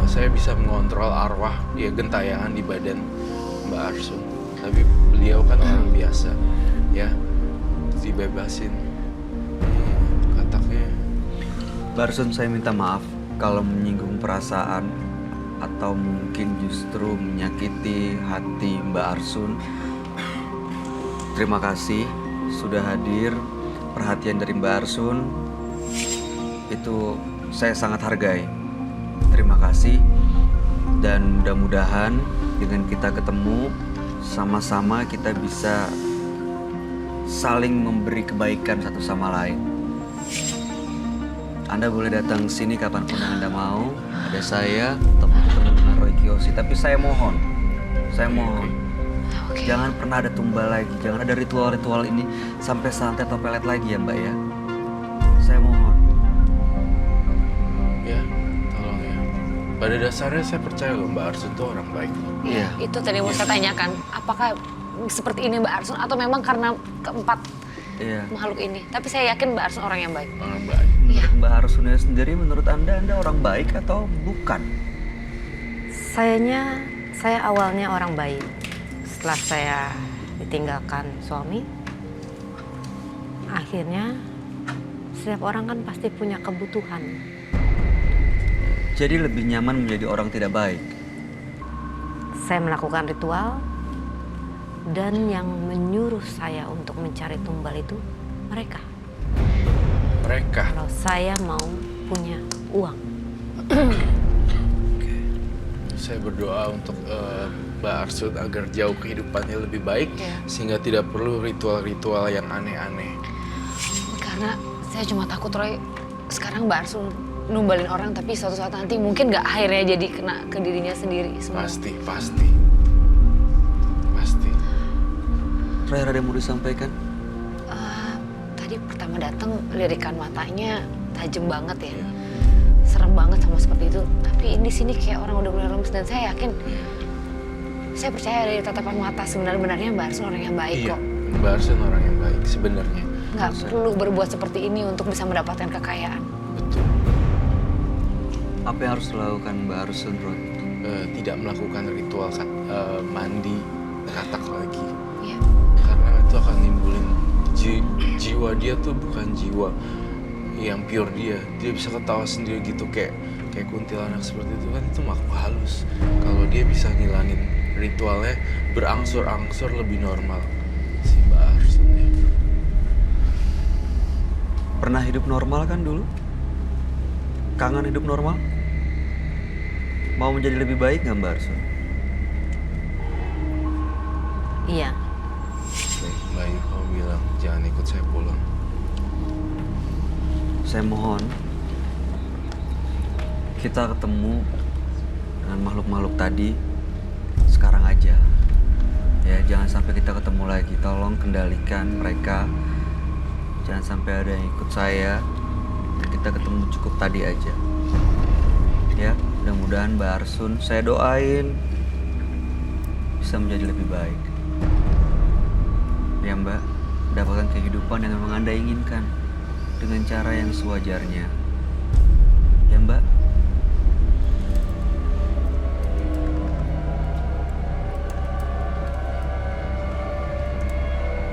Saya bisa mengontrol arwah ya gentayangan di badan Mbak Arsun. Tapi beliau kan orang biasa, ya dibebasin. Kataknya. Mbak Arsun, saya minta maaf kalau menyinggung perasaan atau mungkin justru menyakiti hati Mbak Arsun. Terima kasih sudah hadir. Perhatian dari Mbak Arsun itu saya sangat hargai. Terima kasih, dan mudah-mudahan dengan kita ketemu sama-sama kita bisa saling memberi kebaikan satu sama lain. Anda boleh datang sini kapanpun Anda mau. Ada saya atau ketemu dengan Roy Kiyoshi. Tapi saya mohon, jangan pernah ada tumbal lagi. Jangan ada ritual-ritual ini sampai santet atau pelet lagi ya Mbak ya. Saya mohon. Ya, tolong ya. Pada dasarnya saya percaya loh Mbak Arsun tuh orang baik. Iya. Itu tadi mau saya tanyakan. Apakah seperti ini Mbak Arsun atau memang karena keempat Iya. makhluk ini? Tapi saya yakin Mbak Arsun orang yang baik. Orang baik. Menurut Mbak Arsunnya sendiri, menurut Anda orang baik atau bukan? Saya awalnya orang baik. Setelah saya ditinggalkan suami, Akhirnya setiap orang kan pasti punya kebutuhan. Jadi lebih nyaman menjadi orang tidak baik. Saya melakukan ritual dan yang menyuruh saya untuk mencari tumbal itu mereka. Mereka. Kalau saya mau punya uang. Saya berdoa untuk Mbak Arsun agar jauh kehidupannya lebih baik, sehingga tidak perlu ritual-ritual yang aneh-aneh. Karena saya cuma takut Roy sekarang Mbak Arsul numbalin orang, tapi suatu saat nanti mungkin nggak akhirnya jadi kena ke dirinya sendiri semua. Pasti. Roy, ada yang mau disampaikan? Tadi pertama datang lirikan matanya tajam banget ya. Iya. Serem banget sama seperti itu. Tapi di sini kayak orang udah mulai lemes dan saya yakin, saya percaya dari tatapan mata sebenarnya Mbak Arsul orang yang baik Iya, kok. Mbak Arsun orang yang baik sebenarnya. Nggak perlu berbuat seperti ini untuk bisa mendapatkan kekayaan. Betul. Apa yang harus dilakukan Mbak Arsun, Roy? Tidak melakukan ritual mandi katak lagi. Iya. Karena itu akan nimbulin jiwa dia tuh bukan jiwa yang pure dia. Dia bisa ketawa sendiri gitu kayak kuntilanak seperti itu kan, itu makhluk halus. Kalau dia bisa ngilangin ritualnya, berangsur-angsur lebih normal si Mbak Arsun ya. Pernah hidup normal kan dulu? Kangen hidup normal? Mau menjadi lebih baik nggak Mbak Arsun? Iya. Baik, Mbak Ayu kamu bilang jangan ikut saya pulang. Saya mohon kita ketemu dengan makhluk-makhluk tadi sekarang aja. Ya, jangan sampai kita ketemu lagi. Tolong kendalikan mereka. Jangan sampai ada yang ikut saya. Kita ketemu cukup tadi aja. Ya, mudah-mudahan Mbak Arsun saya doain bisa menjadi lebih baik. Ya Mbak, dapatkan kehidupan yang memang Anda inginkan dengan cara yang sewajarnya. Ya Mbak?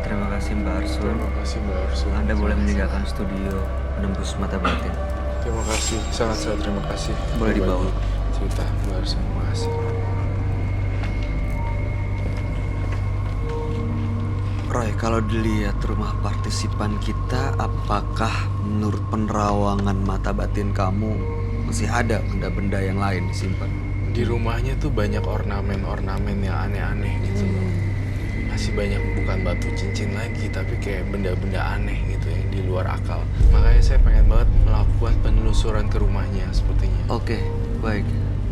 Terima kasih Mbak Arsun. Terima kasih Mbak Arsun. Anda boleh meninggalkan studio Menembus Mata Batin. Terima kasih, sangat terima kasih. Boleh dibawa. Berbagi cerita Mbak Arsun, terima kasih. Roy, kalau dilihat rumah partisipan kita, apakah menurut penerawangan mata batin kamu masih ada benda-benda yang lain disimpan? Di rumahnya tuh banyak ornamen-ornamen yang aneh-aneh gitu loh. Masih banyak, bukan batu cincin lagi, tapi kayak benda-benda aneh gitu yang di luar akal. Makanya saya pengen banget melakukan penelusuran ke rumahnya sepertinya. Oke, baik.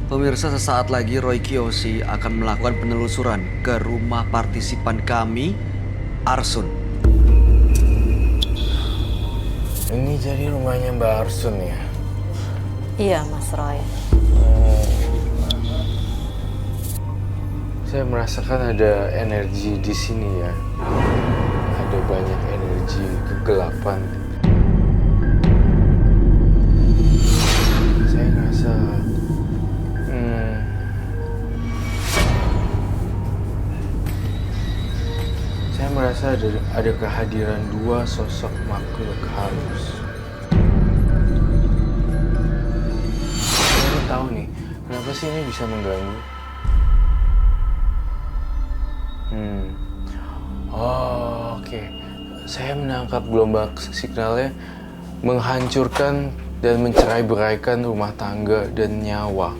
Pemirsa, sesaat lagi Roy Kiyoshi akan melakukan penelusuran ke rumah partisipan kami, Arsun. Ini jadi rumahnya Mbak Arsun ya? Iya, Mas Roy. Saya merasakan ada energi di sini ya. Ada banyak energi kegelapan. Saya ngerasa saya merasa ada kehadiran dua sosok makhluk halus. Saya tahu nih, kenapa sih ini bisa mengganggu? Oh, oke. Saya menangkap gelombang signalnya menghancurkan dan mencerai-beraikan rumah tangga dan nyawa.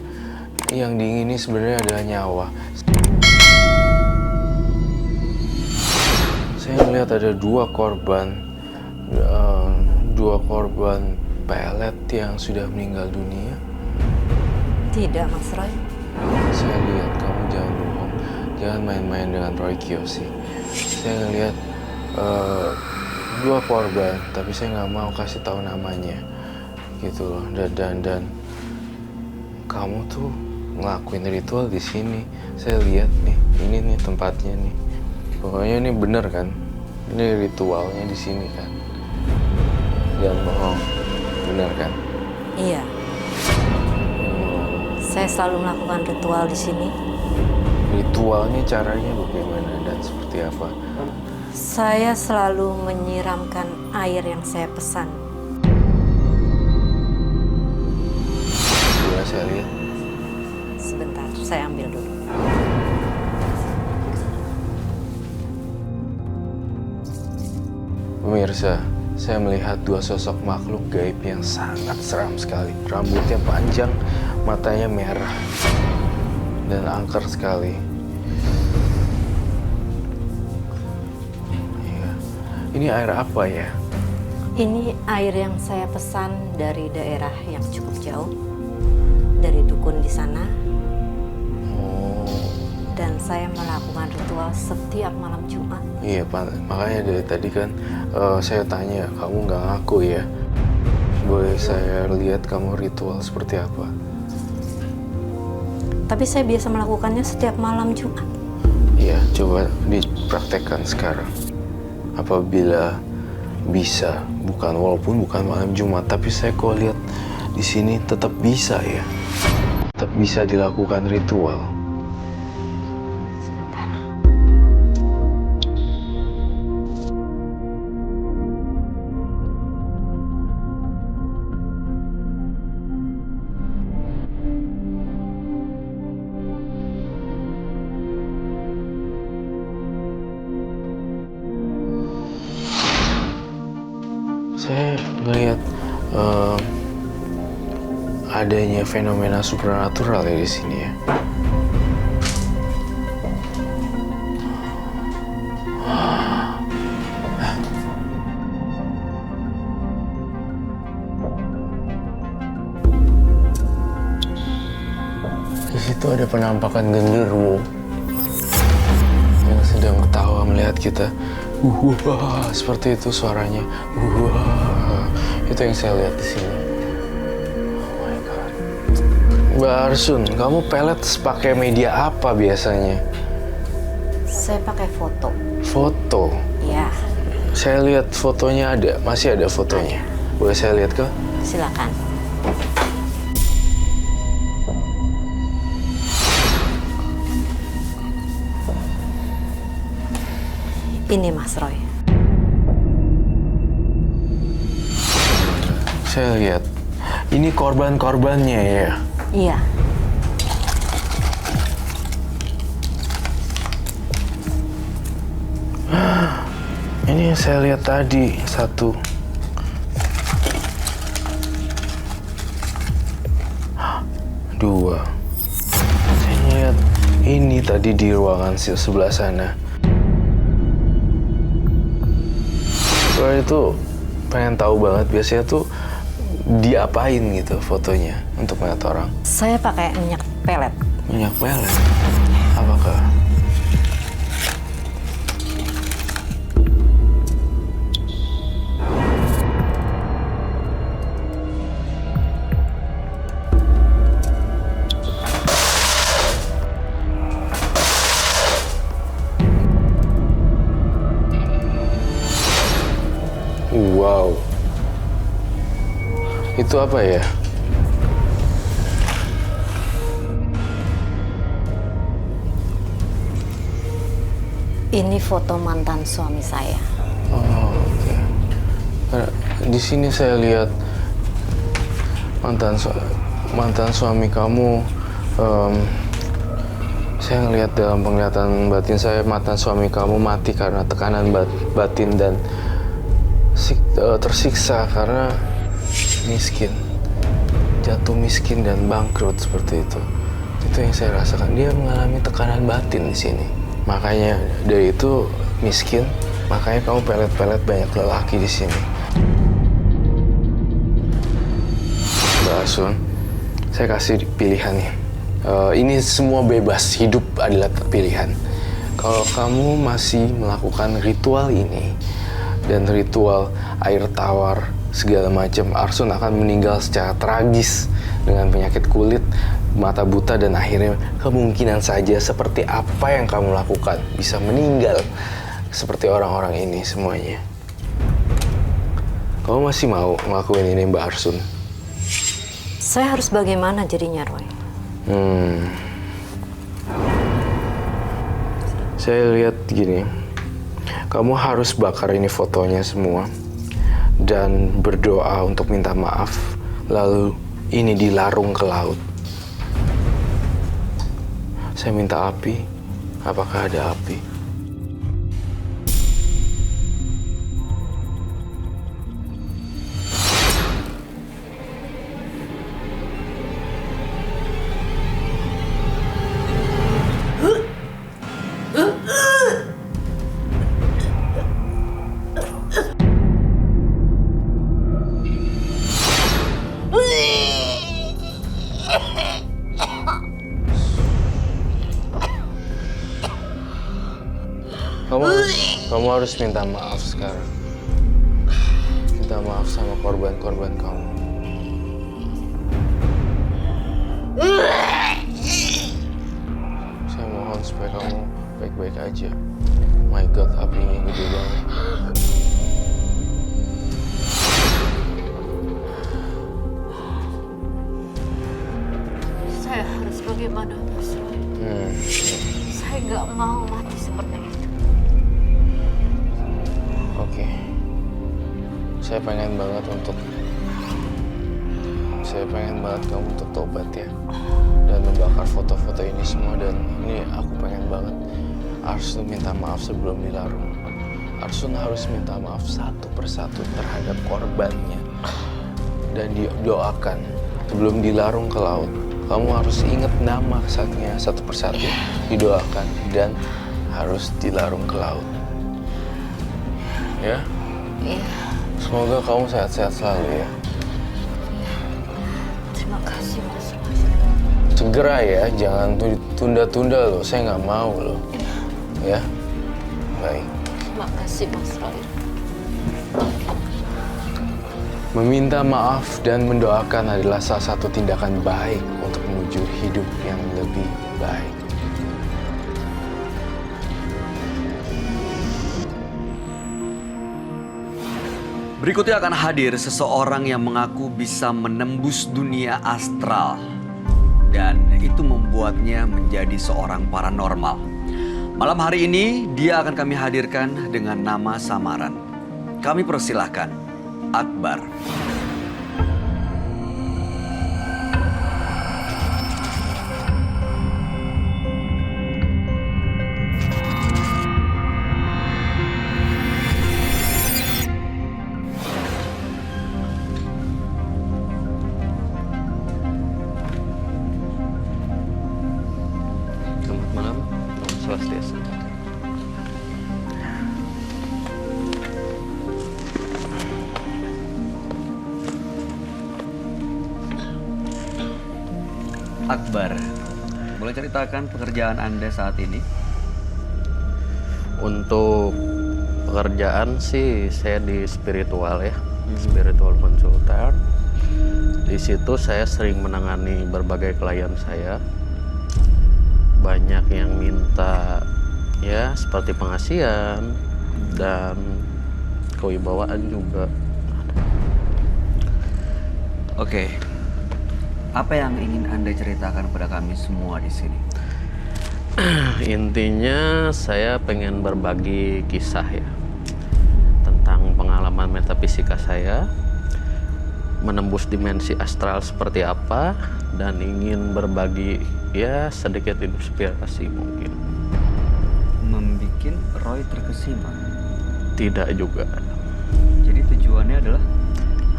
Yang diingini sebenarnya adalah nyawa. Saya melihat ada dua korban pelet yang sudah meninggal dunia. Tidak, Mas Roy. Saya lihat kamu jangan bohong, jangan main-main dengan Roy Kiyoshi. Saya ngelihat dua korban, tapi saya nggak mau kasih tahu namanya, gitu loh. Dan kamu tuh ngelakuin ritual di sini. Saya lihat nih, ini nih tempatnya nih. Pokoknya ini bener kan? Ini ritualnya di sini kan? Jangan bohong, bener kan? Iya. Saya selalu melakukan ritual di sini. Ritualnya caranya bagaimana dan seperti apa? Saya selalu menyiramkan air yang saya pesan. Boleh saya lihat? Sebentar, saya ambil dulu. Pemirsa, saya melihat dua sosok makhluk gaib yang sangat seram sekali. Rambutnya panjang, matanya merah, dan angker sekali. Iya. Ini air apa ya? Ini air yang saya pesan dari daerah yang cukup jauh, dari dukun di sana. Oh, Dan saya melakukan ritual setiap malam Jumat. iya Pak. Makanya dari tadi kan saya tanya, kamu nggak ngaku ya? Boleh saya lihat kamu ritual seperti apa? Tapi saya biasa melakukannya setiap malam Jumat. Iya, coba dipraktekkan sekarang. Apabila bisa, walaupun bukan malam Jumat, tapi saya kok lihat di sini tetap bisa ya. Tetap bisa dilakukan ritual. Saya melihat adanya fenomena supernatural ya di sini ya. Di situ ada penampakan genderuwo yang sedang ketawa melihat kita. Wah, seperti itu suaranya. Wah, itu yang saya lihat di sini. Oh my God. Mbak Arsun, kamu pelet pakai media apa biasanya? Saya pakai foto. Foto. Ya, Saya lihat fotonya ada, masih ada fotonya. Boleh saya lihat ke? silakan. Ini Mas Roy. Saya lihat. Ini korban-korbannya ya. Iya. Ini yang saya lihat tadi, satu. Dua. Saya lihat ini tadi di ruangan sebelah sana. Soalnya itu pengen tahu banget biasanya tuh diapain gitu fotonya untuk melihat orang. Saya pakai minyak pelet. Minyak pelet. Apakah? Wow. Itu apa ya? Ini foto mantan suami saya. Oh, oke. Di sini saya lihat mantan suami kamu. Saya ngelihat dalam penglihatan batin saya mantan suami kamu mati karena tekanan batin dan tersiksa karena miskin, jatuh miskin dan bangkrut seperti itu. Itu yang saya rasakan. Dia mengalami tekanan batin di sini. Makanya dari itu miskin. Makanya kamu pelet-pelet banyak lelaki di sini. Mbak Asun, saya kasih pilihan nih. Ini semua bebas. Hidup adalah pilihan. Kalau kamu masih melakukan ritual ini dan ritual air tawar segala macam, Arsun akan meninggal secara tragis dengan penyakit kulit, mata buta, dan akhirnya kemungkinan saja seperti apa yang kamu lakukan bisa meninggal seperti orang-orang ini semuanya. Kamu masih mau ngelakuin ini, Mbak Arsun? Saya harus bagaimana jadinya, Roy? Saya lihat gini, Kamu harus bakar ini fotonya semua dan berdoa untuk minta maaf. Lalu ini dilarung ke laut. Saya minta api. Apakah ada api? Kamu harus minta maaf sekarang. Minta maaf sama korban-korban kamu. Saya mohon supaya kamu baik-baik aja. My God, apinya gede banget. Saya harus bagaimana, Mas Roy? Saya nggak mau mati seperti itu. Oke. Saya pengen banget kamu untuk tobat ya. Dan membakar foto-foto ini semua. Dan ini aku pengen banget Arsun minta maaf sebelum dilarung. Arsun harus minta maaf satu persatu terhadap korbannya. Dan didoakan sebelum dilarung ke laut. Kamu harus ingat nama satu persatu. Didoakan dan harus dilarung ke laut. Ya? Iya, Semoga kamu sehat-sehat selalu ya. terima kasih Mas Roy. Segera ya, jangan tunda-tunda loh. Saya nggak mau loh. Ya? Baik. Terima kasih Mas Roy. Meminta maaf dan mendoakan adalah salah satu tindakan baik untuk menuju hidup yang lebih baik. Berikutnya akan hadir seseorang yang mengaku bisa menembus dunia astral. Dan itu membuatnya menjadi seorang paranormal. Malam hari ini dia akan kami hadirkan dengan nama samaran. Kami persilahkan Akbar. Selamat malam, Om Swastiastu. Akbar, boleh ceritakan pekerjaan Anda saat ini? Untuk pekerjaan sih saya di spiritual ya, spiritual consultant. Di situ saya sering menangani berbagai klien saya. Banyak yang minta ya seperti pengasihan dan kewibawaan juga. Oke. Apa yang ingin Anda ceritakan kepada kami semua di sini? Intinya saya pengen berbagi kisah ya tentang pengalaman metafisika saya, menembus dimensi astral seperti apa, dan ingin berbagi ya sedikit inspirasi mungkin. Membikin Roy terkesima? Tidak juga. Jadi tujuannya adalah?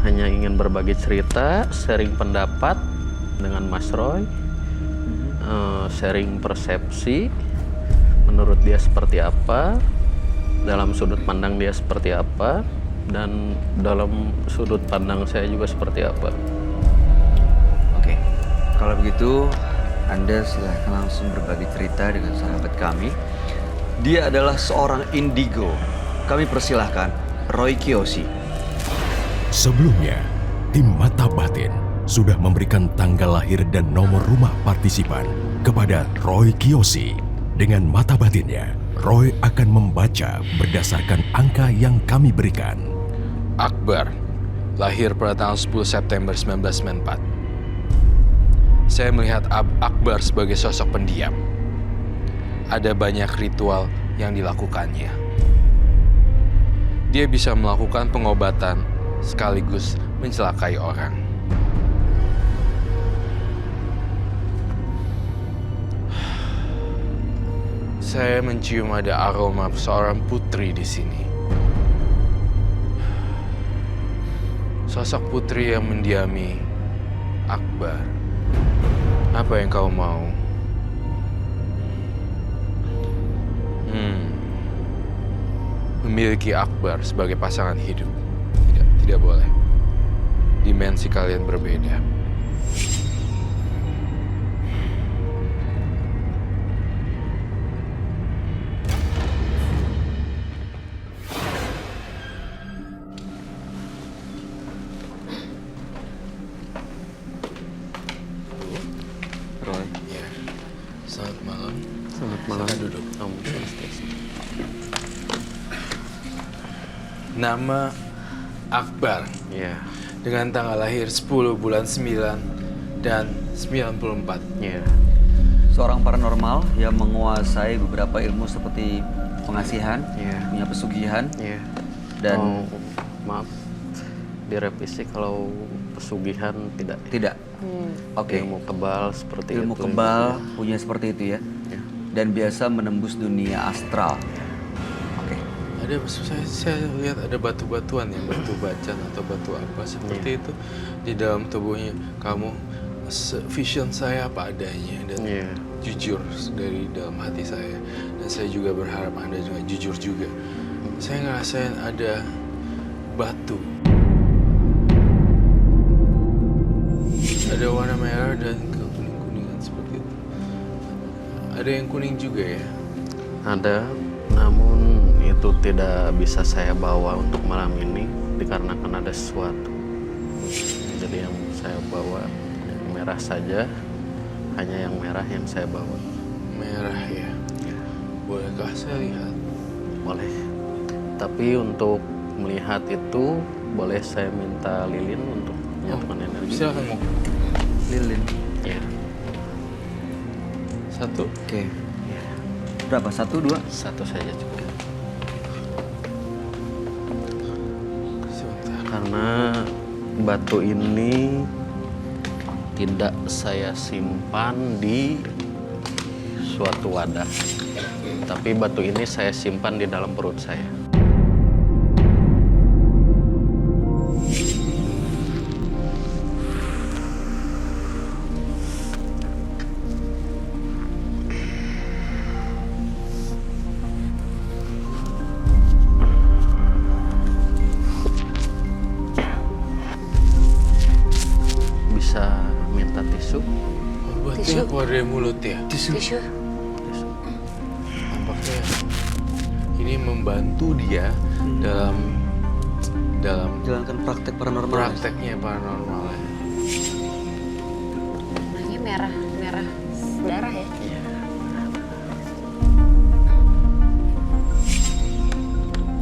Hanya ingin berbagi cerita, sharing pendapat dengan Mas Roy, sharing persepsi, menurut dia seperti apa, dalam sudut pandang dia seperti apa, dan dalam sudut pandang saya juga seperti apa. Oke, kalau begitu Anda silahkan langsung berbagi cerita dengan sahabat kami. Dia adalah seorang indigo. Kami persilahkan Roy Kiyoshi. Sebelumnya, tim Mata Batin sudah memberikan tanggal lahir dan nomor rumah partisipan kepada Roy Kiyoshi. Dengan mata batinnya, Roy akan membaca berdasarkan angka yang kami berikan. Akbar, lahir pada tanggal 10 September 1994. Saya melihat Akbar sebagai sosok pendiam. Ada banyak ritual yang dilakukannya. dia bisa melakukan pengobatan sekaligus mencelakai orang. Saya mencium ada aroma seorang putri di sini. Sosok putri yang mendiami Akbar. Apa yang kau mau? Memiliki Akbar sebagai pasangan hidup. Tidak boleh. Dimensi kalian berbeda. Roy. Ya. Selamat malam. Selamat malam. Silakan duduk. Om Swastiastu. Nama Akbar. Iya. Dengan tanggal lahir 10 bulan 9 dan 94. Iya. Seorang paranormal yang menguasai beberapa ilmu seperti pengasihan, Iya. punya pesugihan, Iya. dan Maaf, direvisi kalau pesugihan tidak. tidak. Oke. Ilmu kebal seperti Ilmu itu. kebal punya seperti itu ya. Ya. Dan biasa menembus dunia astral. Oke. Ada saya lihat ada batu-batuan ya, batu bacan atau batu apa seperti itu di dalam tubuhnya. Kamu vision saya apa adanya dan Iya. jujur dari dalam hati saya, dan saya juga berharap Anda juga jujur juga. Saya ngerasain ada batu, ada warna merah dan kuning-kuningan seperti itu. Ada yang kuning juga ya. Ada, namun itu tidak bisa saya bawa untuk malam ini dikarenakan ada sesuatu. Jadi yang saya bawa yang merah saja, hanya yang merah yang saya bawa. Merah ya. Bolehkah saya lihat? Boleh. Tapi untuk melihat itu, boleh saya minta lilin untuk menyatukan energi? Silakan mau. Lilin. Ya. Satu. Oke. Berapa? 1, 2? Satu saja cukup. Sebentar. Karena batu ini tidak saya simpan di suatu wadah, tapi batu ini saya simpan di dalam perut saya. Bisa minta tisu? Obatnya Tisu. keluar dari mulut ya. Tisu. Nampaknya ini membantu dia dalam Jalankan praktek paranormal. prakteknya paranormal ya. Warnanya merah darah ya. Iya.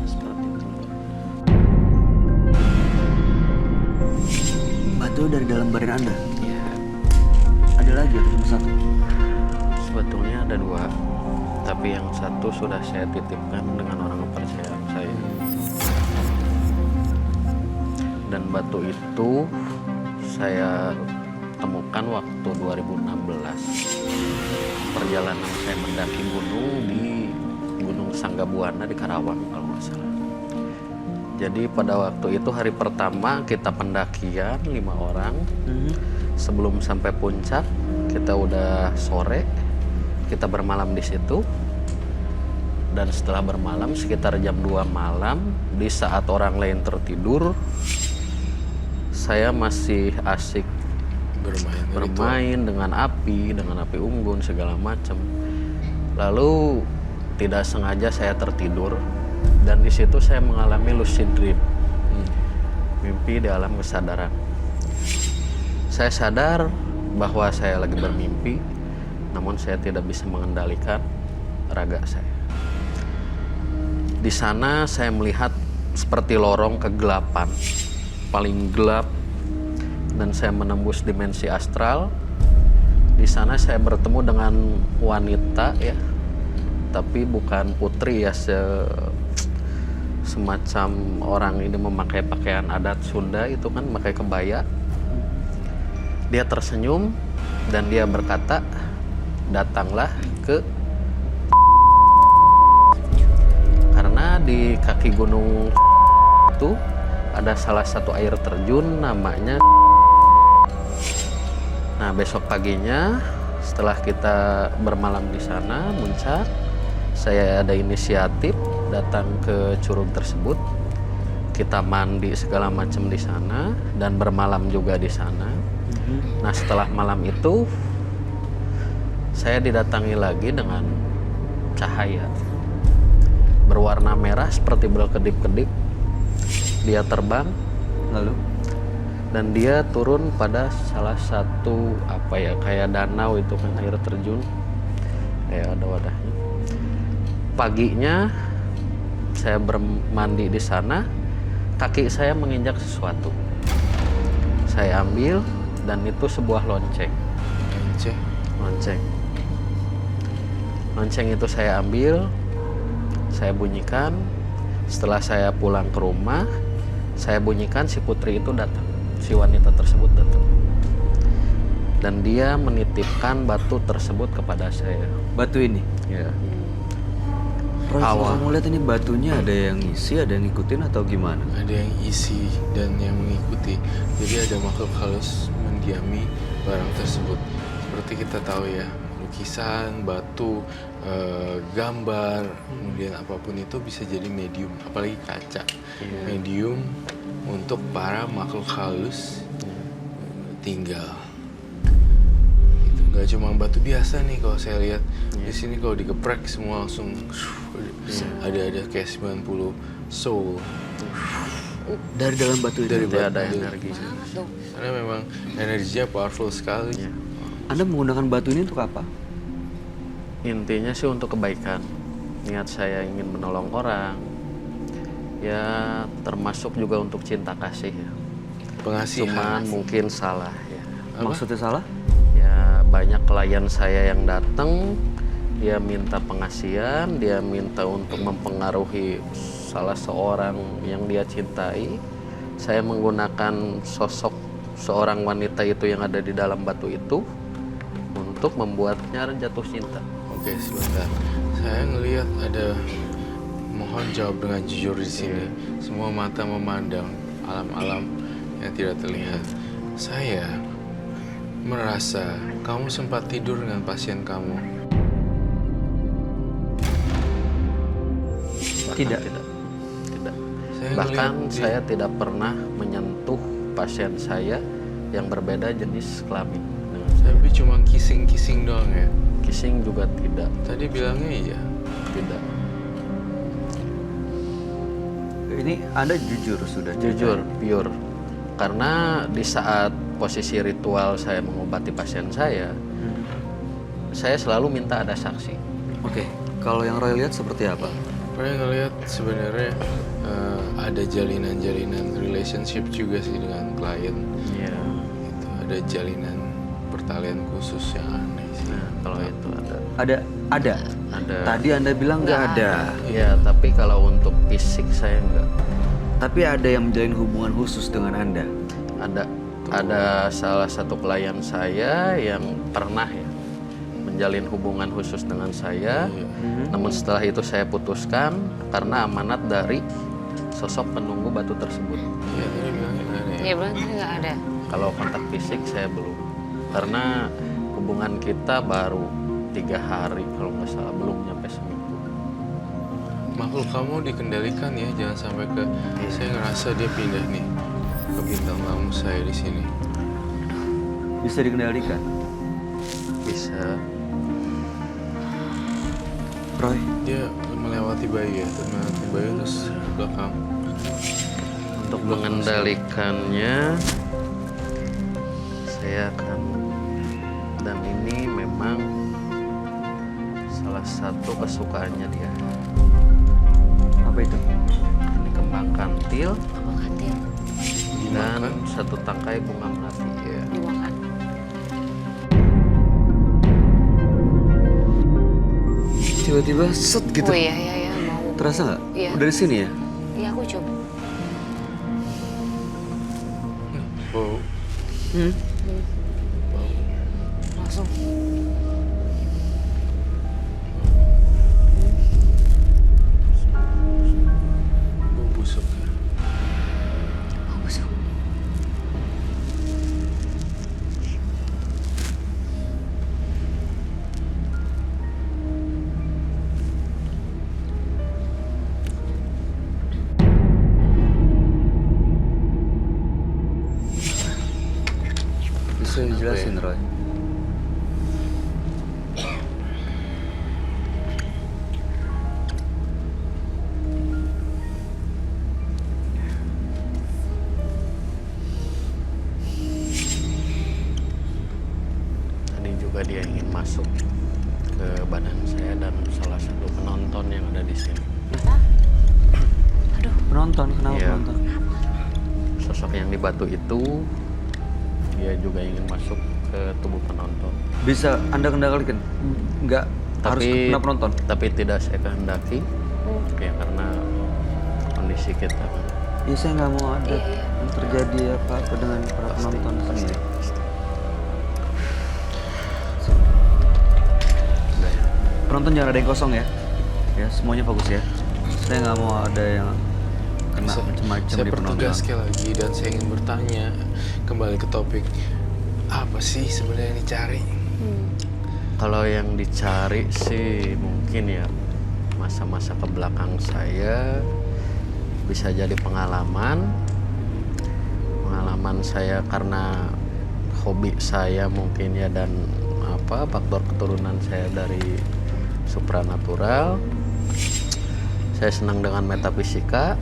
Seperti itu. Batu dari dalam badan Anda. Iya. Ada lagi atau cuma satu? Sebetulnya ada dua, tapi yang satu sudah saya titipkan dengan orang kepercayaan saya. Dan batu itu saya temukan waktu 2016. Perjalanan saya mendaki gunung di Gunung Sanggabuana di Karawang kalau nggak salah. Jadi pada waktu itu hari pertama kita pendakian 5 orang. Sebelum sampai puncak kita udah sore, kita bermalam di situ. Dan setelah bermalam sekitar jam 2 malam, di saat orang lain tertidur, saya masih asik bermain dengan api unggun segala macam. Lalu tidak sengaja saya tertidur dan di situ saya mengalami lucid dream, mimpi di alam kesadaran. Saya sadar bahwa saya lagi bermimpi, namun saya tidak bisa mengendalikan raga saya. Di sana saya melihat seperti lorong kegelapan, paling gelap, dan saya menembus dimensi astral. Di sana saya bertemu dengan wanita ya, tapi bukan putri ya, semacam orang ini memakai pakaian adat Sunda itu kan, pakai kebaya. Dia tersenyum dan dia berkata, datanglah ke, karena di kaki gunung itu ada salah satu air terjun namanya. Nah, besok paginya setelah kita bermalam di sana, muncak, saya ada inisiatif datang ke curug tersebut. Kita mandi segala macam di sana dan bermalam juga di sana. Nah, setelah malam itu saya didatangi lagi dengan cahaya berwarna merah seperti berkedip-kedip. Dia terbang Lalu? dan dia turun pada salah satu kayak danau itu kan, air terjun, kayak ada wadahnya. Paginya saya bermandi di sana, kaki saya menginjak sesuatu. Saya ambil dan itu sebuah lonceng. Lonceng itu saya ambil, saya bunyikan. Setelah saya pulang ke rumah, saya bunyikan, si putri itu datang, si wanita tersebut datang. Dan dia menitipkan batu tersebut kepada saya. Batu ini? Ya. Roy, kalau Awal. kamu lihat ini batunya ada yang isi, ada yang ngikutin atau gimana? Ada yang isi dan yang mengikuti. Jadi ada makhluk halus mendiami barang tersebut. Seperti kita tahu ya, lukisan, batu, gambar, kemudian apapun itu bisa jadi medium, apalagi kaca. Medium untuk para makhluk halus tinggal. Itu nggak cuma batu biasa nih, kalau saya lihat di sini kalau digeprek semua langsung ada kayak 90 soul Dari dalam batu itu? dari Dia batu. ada energi. Karena memang energinya powerful sekali. Ya. Anda menggunakan batu ini untuk apa? Intinya sih untuk kebaikan. Niat saya ingin menolong orang. Ya, termasuk juga untuk cinta kasih ya. Pengasihan. Cuman mungkin salah ya. Apa? Maksudnya salah? Ya, banyak klien saya yang datang, dia minta pengasihan, dia minta untuk mempengaruhi salah seorang yang dia cintai. Saya menggunakan sosok seorang wanita itu yang ada di dalam batu itu untuk membuatnya jatuh cinta. Oke, sebentar. Saya ngelihat ada, mohon jawab dengan jujur di sini. Semua mata memandang alam-alam yang tidak terlihat. Saya merasa kamu sempat tidur dengan pasien kamu. Tidak. Tidak. Saya Bahkan ngelihat di- saya tidak pernah menyentuh pasien saya yang berbeda jenis kelamin dengan saya. Tapi cuma kissing-kissing doang ya. Kissing juga tidak. Tadi bilangnya iya. Tidak. Ini Anda jujur sudah? Jujur, pure. Karena di saat posisi ritual saya mengobati pasien saya selalu minta ada saksi. Oke, kalau yang Roy lihat seperti apa? Pernah ngelihat sebenarnya ada jalinan-jalinan relationship juga sih dengan klien. Iya. Itu ada jalinan pertalian khusus yang aneh sih. Nah, kalau itu ada. Ada? Ada. Tadi Anda bilang nggak ada. Ya, tapi kalau untuk fisik saya enggak. Tapi ada yang menjalin hubungan khusus dengan Anda? Ada salah satu klien saya yang pernah ya menjalin hubungan khusus dengan saya. Namun setelah itu saya putuskan karena amanat dari sosok penunggu batu tersebut. Iya, tadi bilangnya nggak ada ya. Ya bilang tadi nggak ada. Kalau kontak fisik saya belum, karena hubungan kita baru 3 hari kalau nggak salah, belum nyampe seminggu. Makhluk kamu dikendalikan ya, jangan sampai ke. Saya ngerasa dia pindah nih ke bintang tamu saya di sini. Bisa dikendalikan? Bisa. Roy, Dia melewati bayi ya, melewati bayi terus ke belakang. Untuk mengendalikannya saya akan, dan ini memang salah satu kesukaannya dia. apa itu? Ini kembang kantil Abang Kantil dan satu tangkai bunga melati ya. dimakan. Tiba-tiba set gitu. Oh iya mau. Terasa nggak? Iya. Dari sini ya? Iya, aku coba. Bau. Langsung. Bau busuk ya. Oh, busuk. Bisa dijelasin, Roy? Tadi juga dia ingin masuk ke badan saya dan salah satu penonton yang ada di sini. Penonton, kenapa Iya. penonton? Sosok yang di batu itu dia juga ingin masuk ke tubuh penonton. Bisa Anda kendalikan? Nggak harus kena penonton? Tapi tidak saya kehendaki. Ya karena kondisi kita kan. Ya saya nggak mau ada Iya. yang terjadi apa-apa dengan para penonton Pasti. sini. Udah ya. Penonton jangan ada yang kosong ya. Ya semuanya fokus ya. Saya nggak mau ada yang kena macam-macam Saya di penonton. bertugas sekali lagi dan saya ingin bertanya kembali ke topik. Apa sih sebenarnya yang dicari? Kalau yang dicari sih mungkin ya masa-masa ke belakang saya bisa jadi pengalaman saya karena hobi saya mungkin ya dan apa faktor keturunan saya dari supranatural. Saya senang dengan metafisika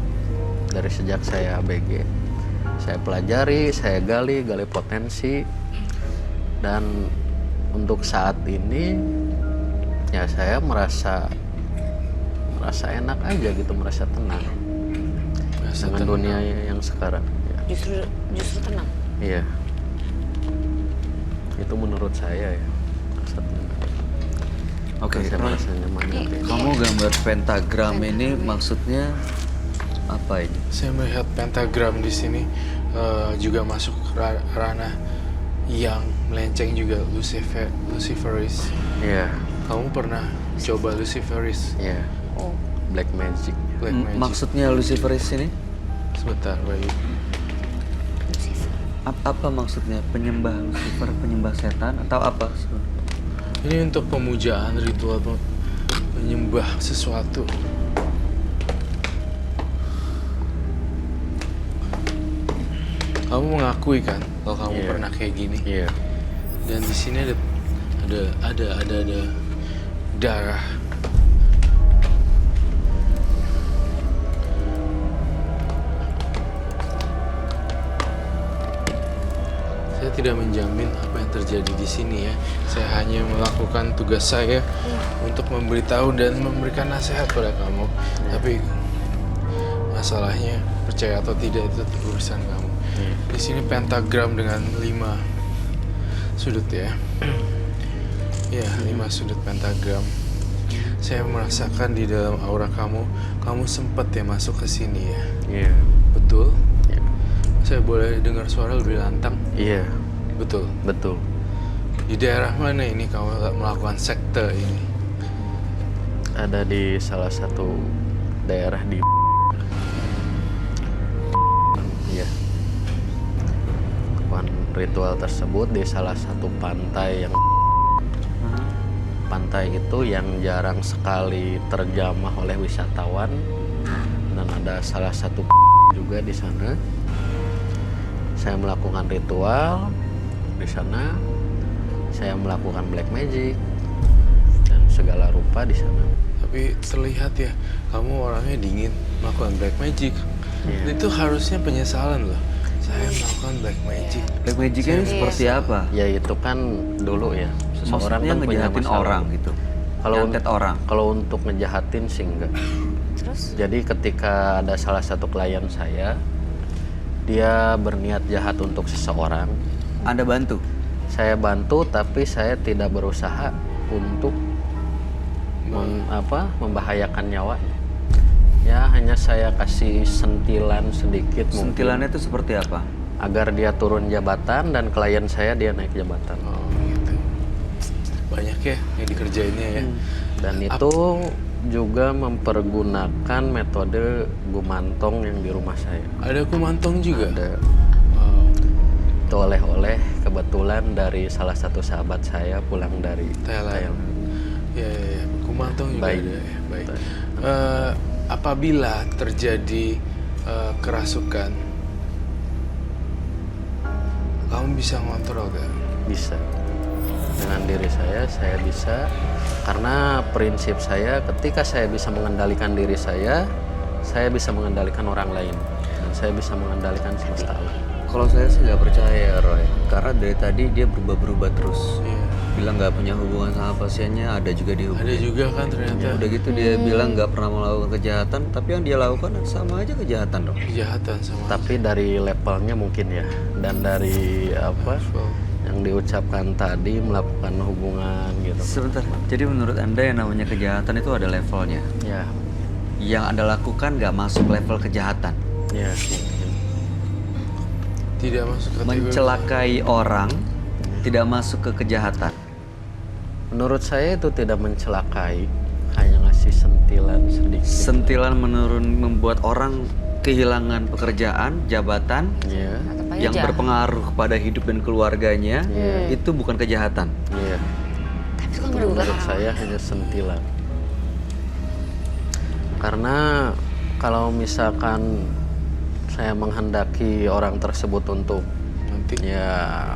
dari sejak saya ABG. Saya pelajari, saya gali potensi, dan untuk saat ini ya saya merasa enak aja gitu, merasa tenang Merasa dengan tenang. dunia yang sekarang. Ya. Justru tenang. Iya, itu menurut saya ya. Merasa tenang. Oke, Saya Roy, merasa nyaman. gitu ya. kamu gambar pentagram ini maksudnya apa ini? Saya melihat pentagram di sini juga masuk ranah yang melenceng juga Luciferis. Iya, Kamu pernah coba Luciferis? iya. Oh. Black magic. Black magic. Maksudnya Luciferis ini? Sebentar, Bayu. Apa maksudnya? Penyembah Lucifer, penyembah setan atau apa? Ini untuk pemujaan ritual menyembah sesuatu. Kamu mengakui kan kalau kamu Iya. pernah kayak gini? Iya. Dan di sini ada darah. Saya tidak menjamin apa yang terjadi di sini ya. Saya hanya melakukan tugas saya untuk memberitahu dan memberikan nasihat pada kamu. Tapi masalahnya percaya atau tidak itu urusan kamu. Di sini pentagram dengan 5 sudut ya. Ya, 5 sudut pentagram. Saya merasakan di dalam aura kamu sempat ya masuk ke sini ya. Iya. Betul? Iya. Saya boleh dengar suara lebih lantang? Iya, Betul. betul. Di daerah mana ini kamu melakukan sekte ini? Ada di salah satu daerah di iya. Lakukan ritual tersebut di salah satu pantai yang pantai itu yang jarang sekali terjamah oleh wisatawan, dan ada salah satu juga di sana. Saya melakukan ritual di sana. Saya melakukan black magic dan segala rupa di sana. Tapi terlihat ya, kamu orangnya dingin melakukan black magic. Iya. Itu harusnya penyesalan loh. Saya melakukan black magic. Black magic ini seperti apa? Ya itu kan dulu ya. Seseorang Maksudnya kan punya ngejahatin masalah. orang gitu. Kalau Nyantet orang. Kalau untuk ngejahatin sih enggak. Terus? Jadi ketika ada salah satu klien saya, dia berniat jahat untuk seseorang, Anda bantu? saya bantu tapi saya tidak berusaha untuk membahayakan nyawanya. Ya hanya saya kasih sentilan sedikit mungkin. Sentilannya itu seperti apa? Agar dia turun jabatan dan klien saya dia naik jabatan. Oh gitu. Banyak ya yang dikerjainnya ya. Dan itu juga mempergunakan metode gumantong yang di rumah saya. Ada kumantong juga. Ada. Wow. Itu oleh-oleh kebetulan dari salah satu sahabat saya pulang dari Thailand. Ya, kumantong juga Baik. ada ya. Baik. Baik. Apabila terjadi kerasukan, kamu bisa ngontrol gak? Bisa. Dengan diri saya bisa. Karena prinsip saya ketika saya bisa mengendalikan diri saya bisa mengendalikan orang lain. Dan saya bisa mengendalikan semesta alam. Kalau saya sih nggak percaya Roy, karena dari tadi dia berubah-berubah terus. Iya. Bilang nggak punya hubungan sama pasiennya, ada juga dihubungin. Ada juga kan ternyata Udah gitu dia bilang nggak pernah melakukan kejahatan, tapi yang dia lakukan sama aja kejahatan dong. kejahatan sama. Tapi dari levelnya mungkin ya. Dan dari apa Wow. yang diucapkan tadi melakukan hubungan gitu. Sebentar, jadi menurut Anda yang namanya kejahatan itu ada levelnya. Ya, Yang Anda lakukan nggak masuk level kejahatan. ya mungkin. Tidak masuk kategori. Mencelakai orang tidak masuk ke kejahatan. Menurut saya itu tidak mencelakai, hanya ngasih sentilan sedikit. Sentilan membuat orang kehilangan pekerjaan, jabatan Iya, Tetap aja yang jahat. berpengaruh pada hidup dan keluarganya, Iya. itu bukan kejahatan. iya. Tapi itu kan Itu merugikan menurut orang. saya hanya sentilan. Karena kalau misalkan saya menghendaki orang tersebut untuk Nanti ya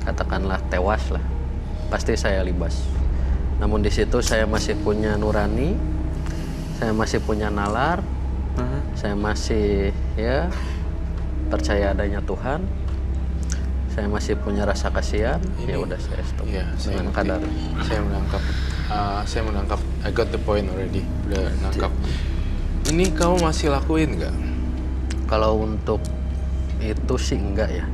katakanlah tewas lah, pasti saya libas. Namun di situ saya masih punya nurani, saya masih punya nalar, saya masih ya percaya adanya Tuhan, saya masih punya rasa kasihan. Ya udah saya stop Iya, saya dengan ngerti. kadar. Saya menangkap. I got the point already. Udah nangkap. Ini kamu masih lakuin nggak? Kalau untuk itu sih enggak ya.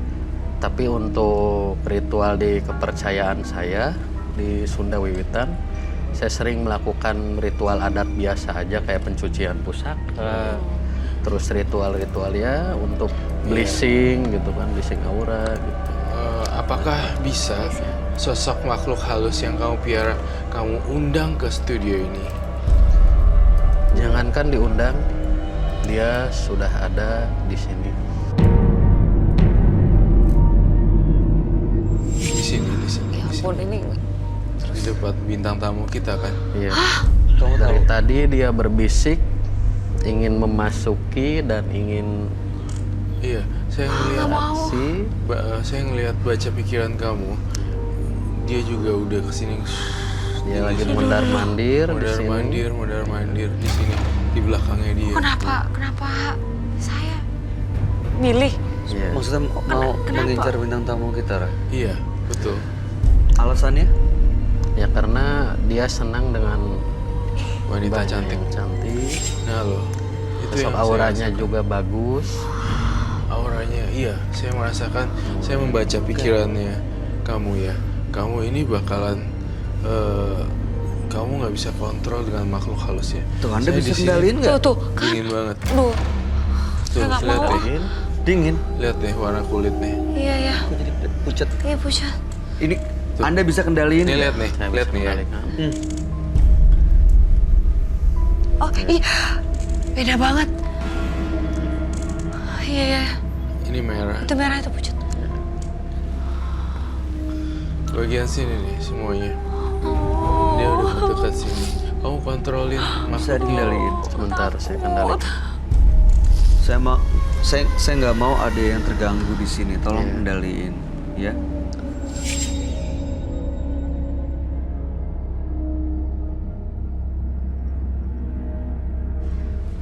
Tapi untuk ritual di kepercayaan saya di Sunda Wiwitan, saya sering melakukan ritual adat biasa aja kayak pencucian pusaka, terus ritual-ritual ya untuk blessing gitu kan, blessing aura gitu. Apakah bisa sosok makhluk halus yang kamu piara kamu undang ke studio ini? Jangankan diundang, dia sudah ada di sini. Di sini. Ya ampun, ini Di depan bintang tamu kita kan? Iya. Dari tadi dia berbisik ingin memasuki dan ingin Iya, saya ngelihat. si Saya ngelihat baca pikiran kamu. Dia juga udah kesini. dia lagi mondar-mandir di sini. Mondar mandir di sini di belakangnya dia. kenapa saya milih? Iya. Maksudnya mau mengincar bintang tamu kita, Roy? Iya, betul. Alasannya? Ya karena dia senang dengan Wanita banyak cantik. yang cantik. Nah loh, itu Sosok yang saya auranya rasakan. juga bagus. Auranya, iya. Saya merasakan, saya membaca pikirannya kamu ya. Kamu ini bakalan, kamu nggak bisa kontrol dengan makhluk halus ya. Tuh, Anda Saya bisa di sini kendaliin nggak? Tuh kan. Dingin banget. Aduh, Tuh, nggak lihat mau. deh. Dingin. Lihat deh warna kulitnya. iya ya. Kok jadi pucat? Iya pucat. Ini Anda bisa kendaliin Ini nggak? lihat nih, Saya lihat bisa nih ya. kendalikan. Oh iya, beda banget. Iya ya, Ini merah. itu merah itu pucat. Bagian sini nih semuanya. Dia udah dekat sini. Kamu kontrolin Bisa makhluknya. dikendaliin. Sebentar saya kendalikan. Saya nggak mau ada yang terganggu di sini. Tolong Iya. kendaliin, ya.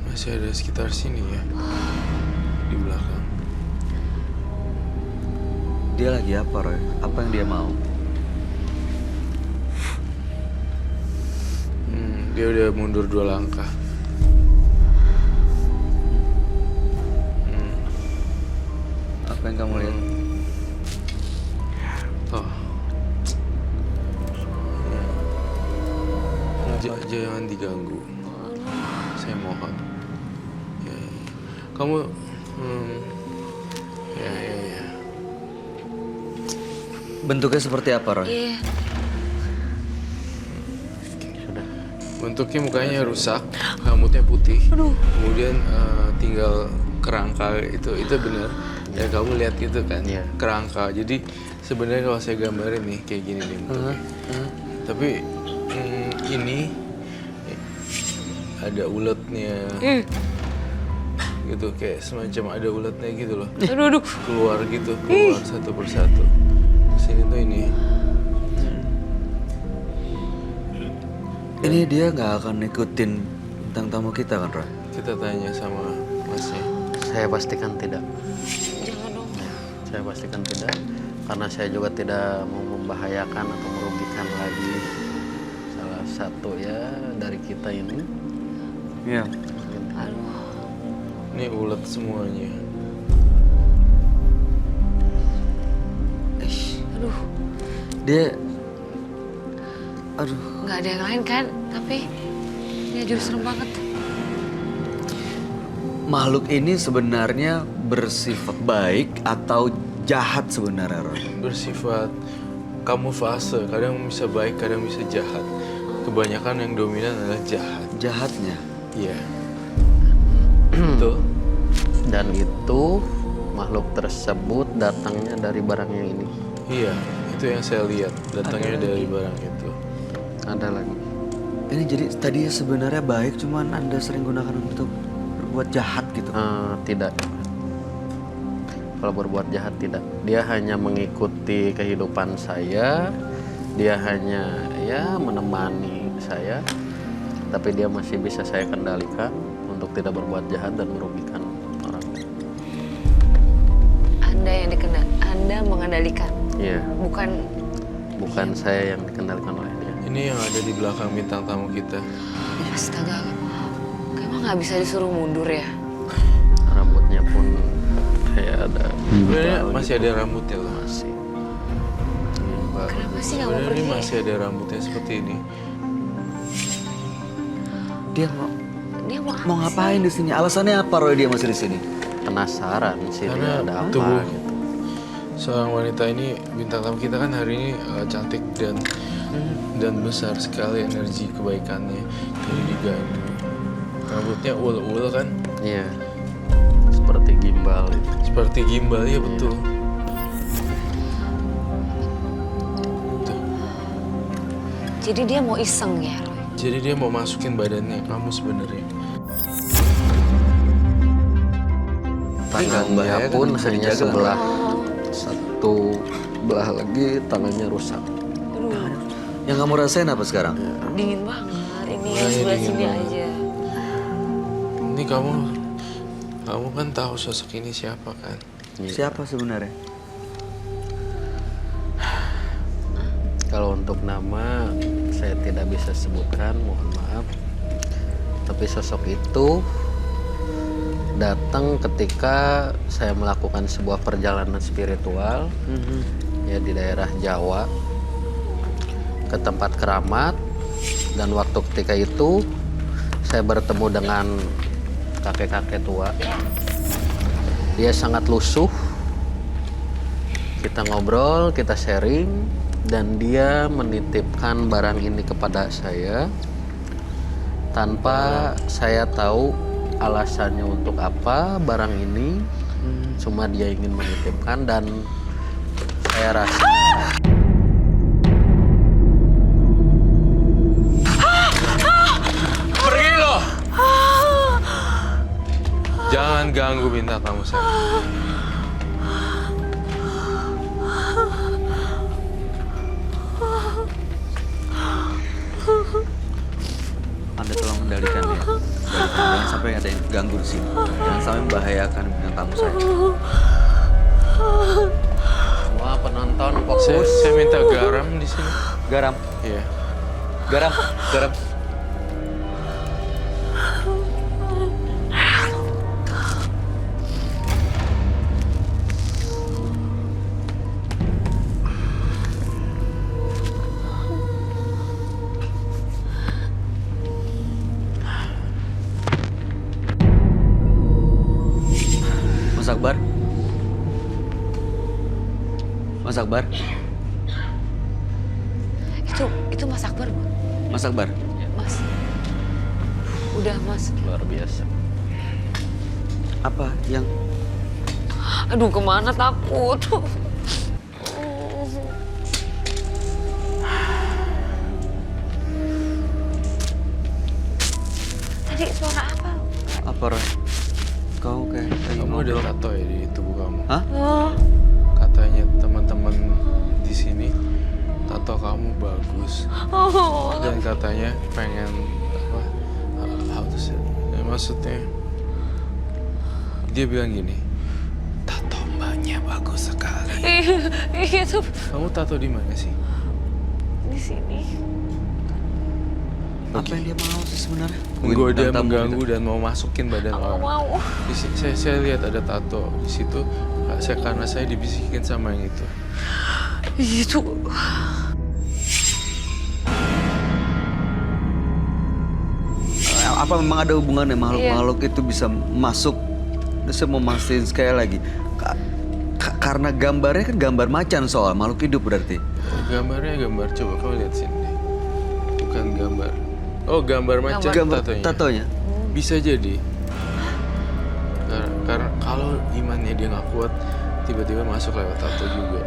Masih ada sekitar sini ya. Di belakang. Dia lagi apa, Roy? Apa yang dia mau? Dia udah mundur 2 langkah. Apa yang kamu lihat? Oh. Jangan diganggu. Saya Kamu, ya. Bentuknya seperti apa, Roy? Iya. Sudah. Bentuknya mukanya rusak, rambutnya putih. Kemudian tinggal kerangka itu benar. Ya kamu lihat gitu kan, Iya. kerangka. Jadi sebenarnya kalau saya gambarin nih kayak gini nih bentuknya. Tapi ini ada uletnya, gitu kayak semacam ada uletnya gitu loh. Aduh. Keluar gitu, keluar satu persatu. Sini tuh ini. Ini dia nggak akan ngikutin bintang tamu kita kan, Roy? Kita tanya sama masnya. Saya pastikan tidak. Jangan dong. Saya pastikan tidak, karena saya juga tidak mau membahayakan atau merugikan lagi salah satu ya dari kita ini. Iya. Ini ulet semuanya. Aduh. Aduh. Nggak ada yang lain kan? Tapi ini jujur serem banget. Makhluk ini sebenarnya bersifat baik atau jahat sebenarnya, Roy? Bersifat kamuflase, kadang bisa baik, kadang bisa jahat. Kebanyakan yang dominan adalah jahat. Jahatnya. Iya. Betul. Dan itu makhluk tersebut datangnya dari barang yang ini. Iya, itu yang saya lihat. Datangnya dari barang itu. Ada lagi. Ini jadi tadi sebenarnya baik, cuman Anda sering gunakan untuk berbuat jahat gitu. Tidak. Kalau berbuat jahat tidak. Dia hanya mengikuti kehidupan saya. Dia hanya ya menemani saya. Tapi dia masih bisa saya kendalikan untuk tidak berbuat jahat dan merugikan orang. Anda mengendalikan. Iya. Bukan Saya yang dikendalikan oleh dia. Ini yang ada di belakang bintang tamu kita. astaga. Emang nggak bisa disuruh mundur ya? Rambutnya pun kayak ada. Sebenarnya masih ada rambutnya loh. Masih. Kenapa sih nggak mau Sebenarnya pergi? ini masih ada rambutnya seperti ini. Dia mau ngapain di sini? Alasannya apa, Roy, dia masih di sini? Penasaran sih Karena dia ada apa tubuh gitu. seorang wanita ini, bintang tamu kita kan hari ini cantik dan besar sekali energi kebaikannya. Jadi diganggu. Rambutnya ul kan? Iya. Seperti gimbal itu. Seperti gimbal, ya betul. Tuh. Jadi dia mau iseng ya, Roy? Jadi dia mau masukin badannya kamu sebenarnya. Tangannya membahayakan, pun bisa hanya dijaga. sebelah. Satu belah lagi tangannya rusak. Aduh, Yang kamu rasain apa sekarang? dingin banget. Ini Iya, yang sebelah dingin sini banget. aja. Ini kamu kan tahu sosok ini siapa kan? Siapa sebenarnya? Kalau untuk nama saya tidak bisa sebutkan, mohon maaf. Tapi sosok itu datang ketika saya melakukan sebuah perjalanan spiritual ya di daerah Jawa ke tempat keramat, dan waktu ketika itu saya bertemu dengan kakek-kakek tua. Dia sangat lusuh. Kita ngobrol, kita sharing, dan dia menitipkan barang ini kepada saya tanpa saya tahu alasannya untuk apa barang ini. Cuma dia ingin menitipkan, dan saya rasa Pergi lo! Jangan ganggu bintang tamu saya. Anda tolong kendalikan ya. Jangan sampai ada yang ganggu di sini. Jangan sampai membahayakan bintang tamu saya. semua penonton fokus. Saya minta garam di sini. Garam, Iya. garam, garam. Akbar? Mas Akbar? Itu Mas Akbar, Bu. Mas Akbar? Mas. Udah, Mas. Luar biasa. Apa yang... Aduh, kemana takut? Tadi suara apa? Apa, Roy? Kau kayak lagi Kamu ada ngobrol. tato ya di tubuh kamu? Hah? Oh, Katanya teman-teman di sini tato kamu bagus dan katanya pengen apa? How to say? Ya, maksudnya dia bilang gini, tato mbaknya bagus sekali. iya tuh Kamu tato di mana sih? di sini. Apa yang dia mau sih sebenarnya? Menggoda, Bintang tamu mengganggu gitu. dan mau masukin badan Aku orang. mau. Saya lihat ada tato di situ. Karena saya dibisikin sama yang itu. Itu. Apa memang ada hubungannya makhluk-makhluk itu bisa masuk? Saya mau mastiin sekali lagi. Karena gambarnya kan gambar macan soal makhluk hidup berarti. Gambarnya gambar, coba kamu lihat sini deh. Bukan gambar. Oh, gambar macan Gambar tatonya. tatonya. Bisa jadi. Karena kalau imannya dia nggak kuat, tiba-tiba masuk lewat tato juga.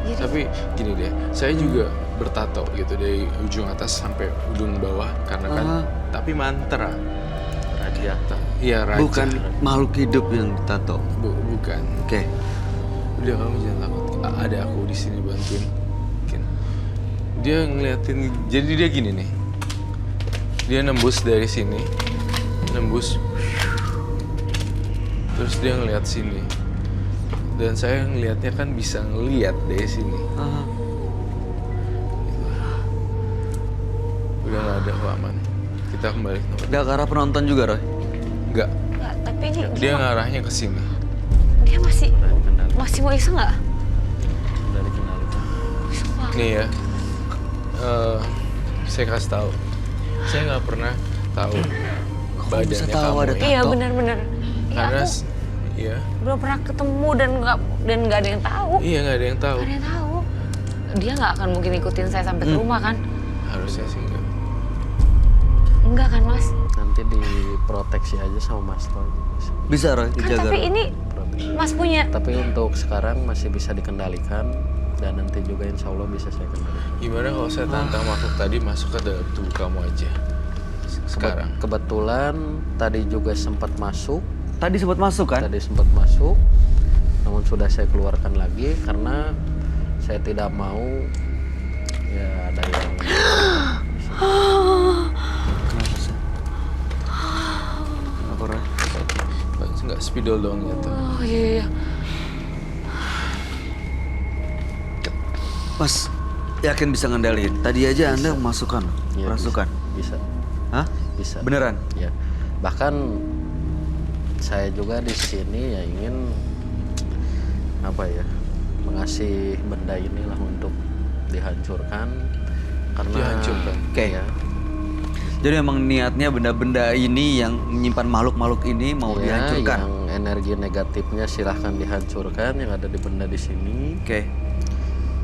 Jadi- Tapi gini deh, saya juga bertato gitu dari ujung atas sampai ujung bawah karena kan. Ah. Tapi mantra. Raja. Iya, raja. Bukan makhluk hidup yang ditato. Bukan. Oke. Udah, kamu jangan takut. Ada aku di sini bantuin. Mungkin. Dia ngeliatin. Jadi dia gini nih. Dia nembus dari sini. Nembus. Terus dia ngeliat sini. Dan saya ngelihatnya kan bisa ngeliat dari sini. Ah, Udah nggak ada kok, aman. Kita kembali ke tempat. udah ke arah penonton juga, Roy? Enggak. Nggak, tapi ini Dia ngarahnya ke sini. dia masih Udah dikendalikan. masih mau iseng nggak? Udah dikendalikan. Sumpah. Nih ya. Saya kasih tahu. Saya nggak pernah tahu badannya bisa tahu kamu ada ya. Iya Tato? benar-benar. Iya Karena aku iya. belum pernah ketemu dan nggak ada yang tahu. Iya, nggak ada yang tahu. Nggak ada yang tahu. Dia nggak akan mungkin ikutin saya sampai ke rumah kan? Harusnya sih enggak. Enggak kan Mas? Nanti diproteksi aja sama Mas Roy. Bisa, Roy, Kan dijaga. tapi Roy. ini Proteksi. Mas punya. Tapi untuk sekarang masih bisa dikendalikan dan nanti juga insya Allah bisa saya kendalikan. Gimana kalau saya tantang makhluk tadi masuk ke dalam tubuh kamu aja? Sekarang. Kebetulan tadi juga sempat masuk. Tadi sempat masuk kan? Tadi sempat masuk. Namun sudah saya keluarkan lagi karena saya tidak mau ya ada yang Kenapa sih? Kenapa, Roy? Enggak spidol doang gitu. Oh iya. Mas, yakin bisa ngendaliin? Tadi aja Anda masukkan, ya, rasukan. bisa. Hah? Bisa. Beneran? Ya. Bahkan saya juga di sini ya ingin apa ya mengasih benda inilah untuk dihancurkan karena Dihancurkan? Oke. ya, Jadi memang niatnya benda-benda ini yang menyimpan makhluk-makhluk ini mau ya, dihancurkan. yang energi negatifnya silahkan dihancurkan yang ada di benda di sini Oke.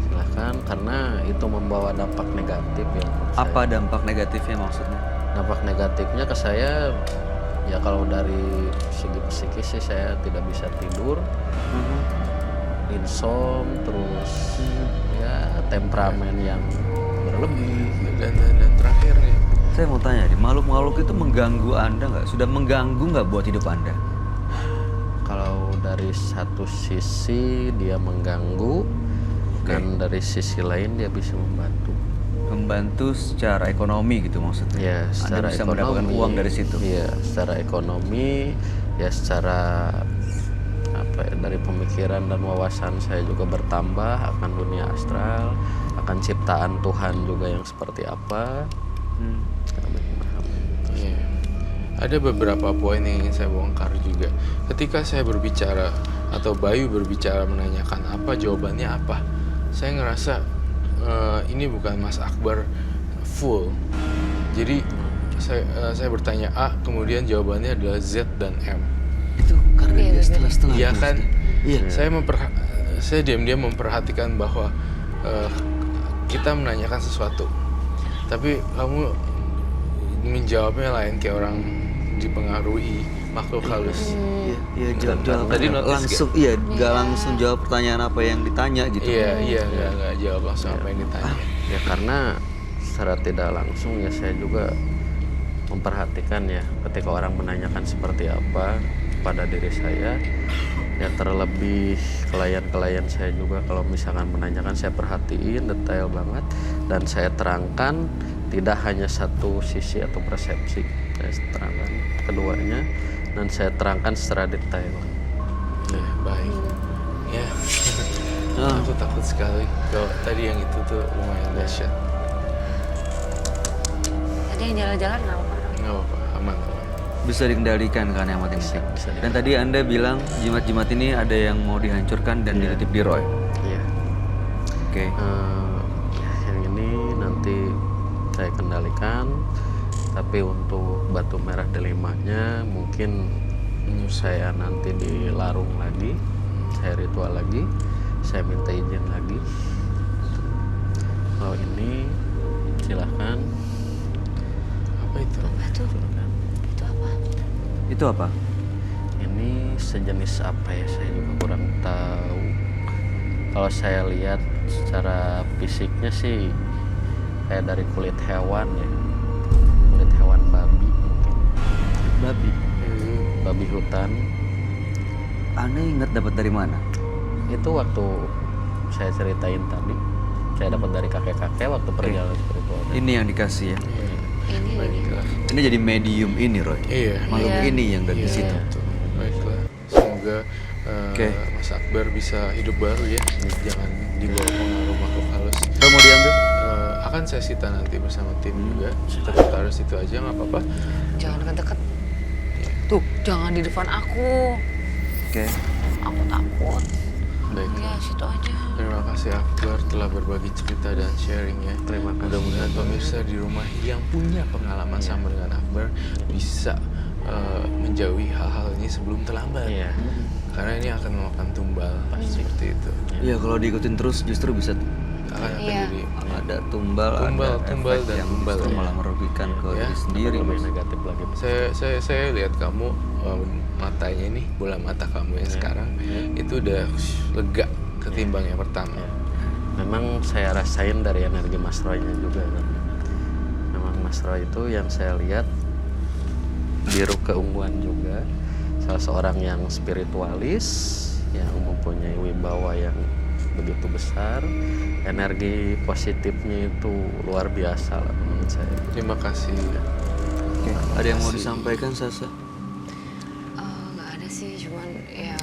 silahkan karena itu membawa dampak negatif ya menurut saya. Apa dampak negatifnya maksudnya? Dampak negatifnya ke saya ya kalau dari segi psikis sih saya tidak bisa tidur, insom, terus ya temperamen yang berlebih. Dan terakhir nih, Saya mau tanya nih, makhluk-makhluk itu mengganggu Anda nggak? Sudah mengganggu nggak buat hidup Anda? Kalau dari satu sisi dia mengganggu dan dari sisi lain dia bisa membantu. Membantu secara ekonomi gitu maksudnya? Ya, Anda secara bisa ekonomi. mendapatkan uang dari situ? Iya, secara ekonomi, ya secara apa ya, dari pemikiran dan wawasan saya juga bertambah akan dunia astral, akan ciptaan Tuhan juga yang seperti apa. Hmm. iya. Ada beberapa poin yang ingin saya bongkar juga. Ketika saya berbicara atau Bayu berbicara menanyakan apa jawabannya apa, saya ngerasa ini bukan Mas Akbar full. Jadi saya bertanya A, kemudian jawabannya adalah Z dan M. Itu karena Iya, dia beda. setengah-setengah. Iya Bos. kan? Iya. Saya diam-diam memperhatikan bahwa kita menanyakan sesuatu, tapi kamu menjawabnya lain kayak orang dipengaruhi makhluk halus. Iya, jawab Tadi notice langsung, iya, nggak langsung jawab pertanyaan apa yang ditanya gitu. Iya, nggak jawab langsung apa yang ditanya. Ya karena secara tidak langsung ya saya juga memperhatikan ya ketika orang menanyakan seperti apa pada diri saya, ya terlebih klien-klien saya juga kalau misalkan menanyakan saya perhatiin detail banget dan saya terangkan tidak hanya satu sisi atau persepsi, saya terangkan keduanya dan saya terangkan secara detail. Ya, baik. Ya, aku takut sekali kalau tadi yang itu tuh lumayan dahsyat. Tadi yang jalan-jalan nggak apa-apa. Nggak apa-apa, aman. Bisa dikendalikan kan yang penting. Bisa Dan tadi Anda bilang jimat-jimat ini ada yang mau dihancurkan dan dititip di Roy. Iya. Oke. Yang ini nanti saya kendalikan, tapi untuk batu merah delimanya mungkin saya nanti dilarung lagi, saya ritual lagi, saya minta izin lagi. Kalau ini silahkan. Apa itu? Batu. Itu apa? Itu apa? Ini sejenis apa ya, saya juga kurang tahu. Kalau saya lihat secara fisiknya sih kayak dari kulit hewan ya, kulit hewan babi mungkin, Babi. babi hutan. Anda ingat dapat dari mana? Itu waktu saya ceritain tadi, saya dapat dari kakek-kakek waktu perjalanan spiritual. Ini yang dikasih ya. Ini. Baiklah. Ini jadi medium ini, Roy. Iya. Makhluk Iya. ini yang dari Iya, situ. betul. Baiklah. Semoga Oke. Mas Akbar bisa hidup baru ya. Jangan dibawa pengaruh makhluk halus. Kalau mau diambil? Akan saya sita nanti bersama tim juga. Tetap taruh situ aja nggak apa-apa. Jangan deket-deket. Tuh, jangan di depan aku. Oke. Aku takut. Baik. Ya, situ aja. Terima kasih Akbar telah berbagi cerita dan sharing ya. Terima kasih. Mudah-mudahan pemirsa di rumah yang punya pengalaman sama dengan Akbar bisa menjauhi hal-hal ini sebelum terlambat. Iya. Karena ini akan memakan tumbal seperti itu. Iya, kalau diikutin terus justru bisa Akan Iya. jadi ada tumbal, Tumbal, ada tumbal, efek dan yang tumbal, justru ya. malah merugikan ke Ya, diri sendiri. Lebih Bos. negatif lagi. saya lihat kamu matanya nih, bola mata kamu yang sekarang itu udah lega ketimbang yang pertama. Ya. Memang saya rasain dari energi Mas Roy-nya juga kan. Memang Mas Roy itu yang saya lihat biru keunguan juga, salah seorang yang spiritualis, yang mempunyai wibawa yang begitu besar, energi positifnya itu luar biasa lah menurut saya. Terima kasih. Oke. Ada yang mau disampaikan, Sasa? Nggak ada sih, cuman ya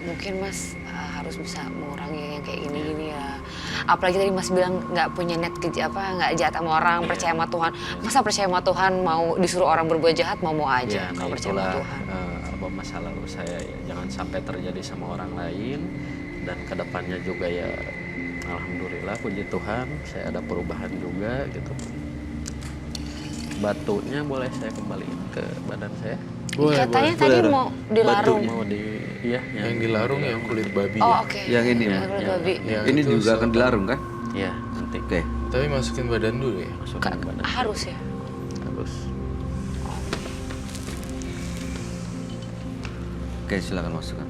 mungkin Mas harus bisa mengurangi yang kayak gini-gini ya. Apalagi tadi Mas bilang nggak punya net nggak jahat sama orang, percaya sama Tuhan. Masa percaya sama Tuhan mau disuruh orang berbuat jahat mau aja Ya, kalau percaya sama itulah Tuhan. apa masa lalu saya ya, jangan sampai terjadi sama orang lain dan kedepannya juga ya alhamdulillah puji Tuhan saya ada perubahan juga gitu. Batunya boleh saya kembaliin ke badan saya? Boleh, Katanya boleh. tadi Boleh. mau dilarung. Mau di iya Yang dilarung yang kulit babi. Oh ya. oke. Yang ini, Yang Mas. kulit Ya. babi. Yang Ini itu juga akan selatan. dilarung kan? ya nanti Oke. Tapi masukin badan dulu ya. masukin ke badan saya. Harus ya. Harus. Oke, silakan masukkan.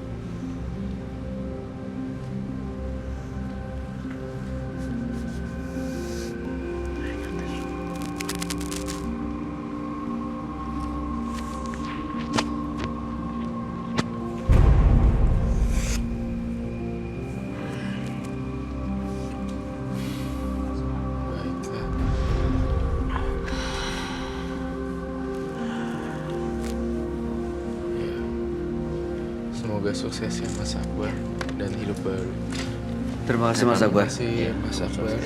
Baiklah. Ya. Semoga sukses ya Mas Akbar dan hidup baru. Terima kasih, Mas Akbar. Terima kasih Mas Akbar.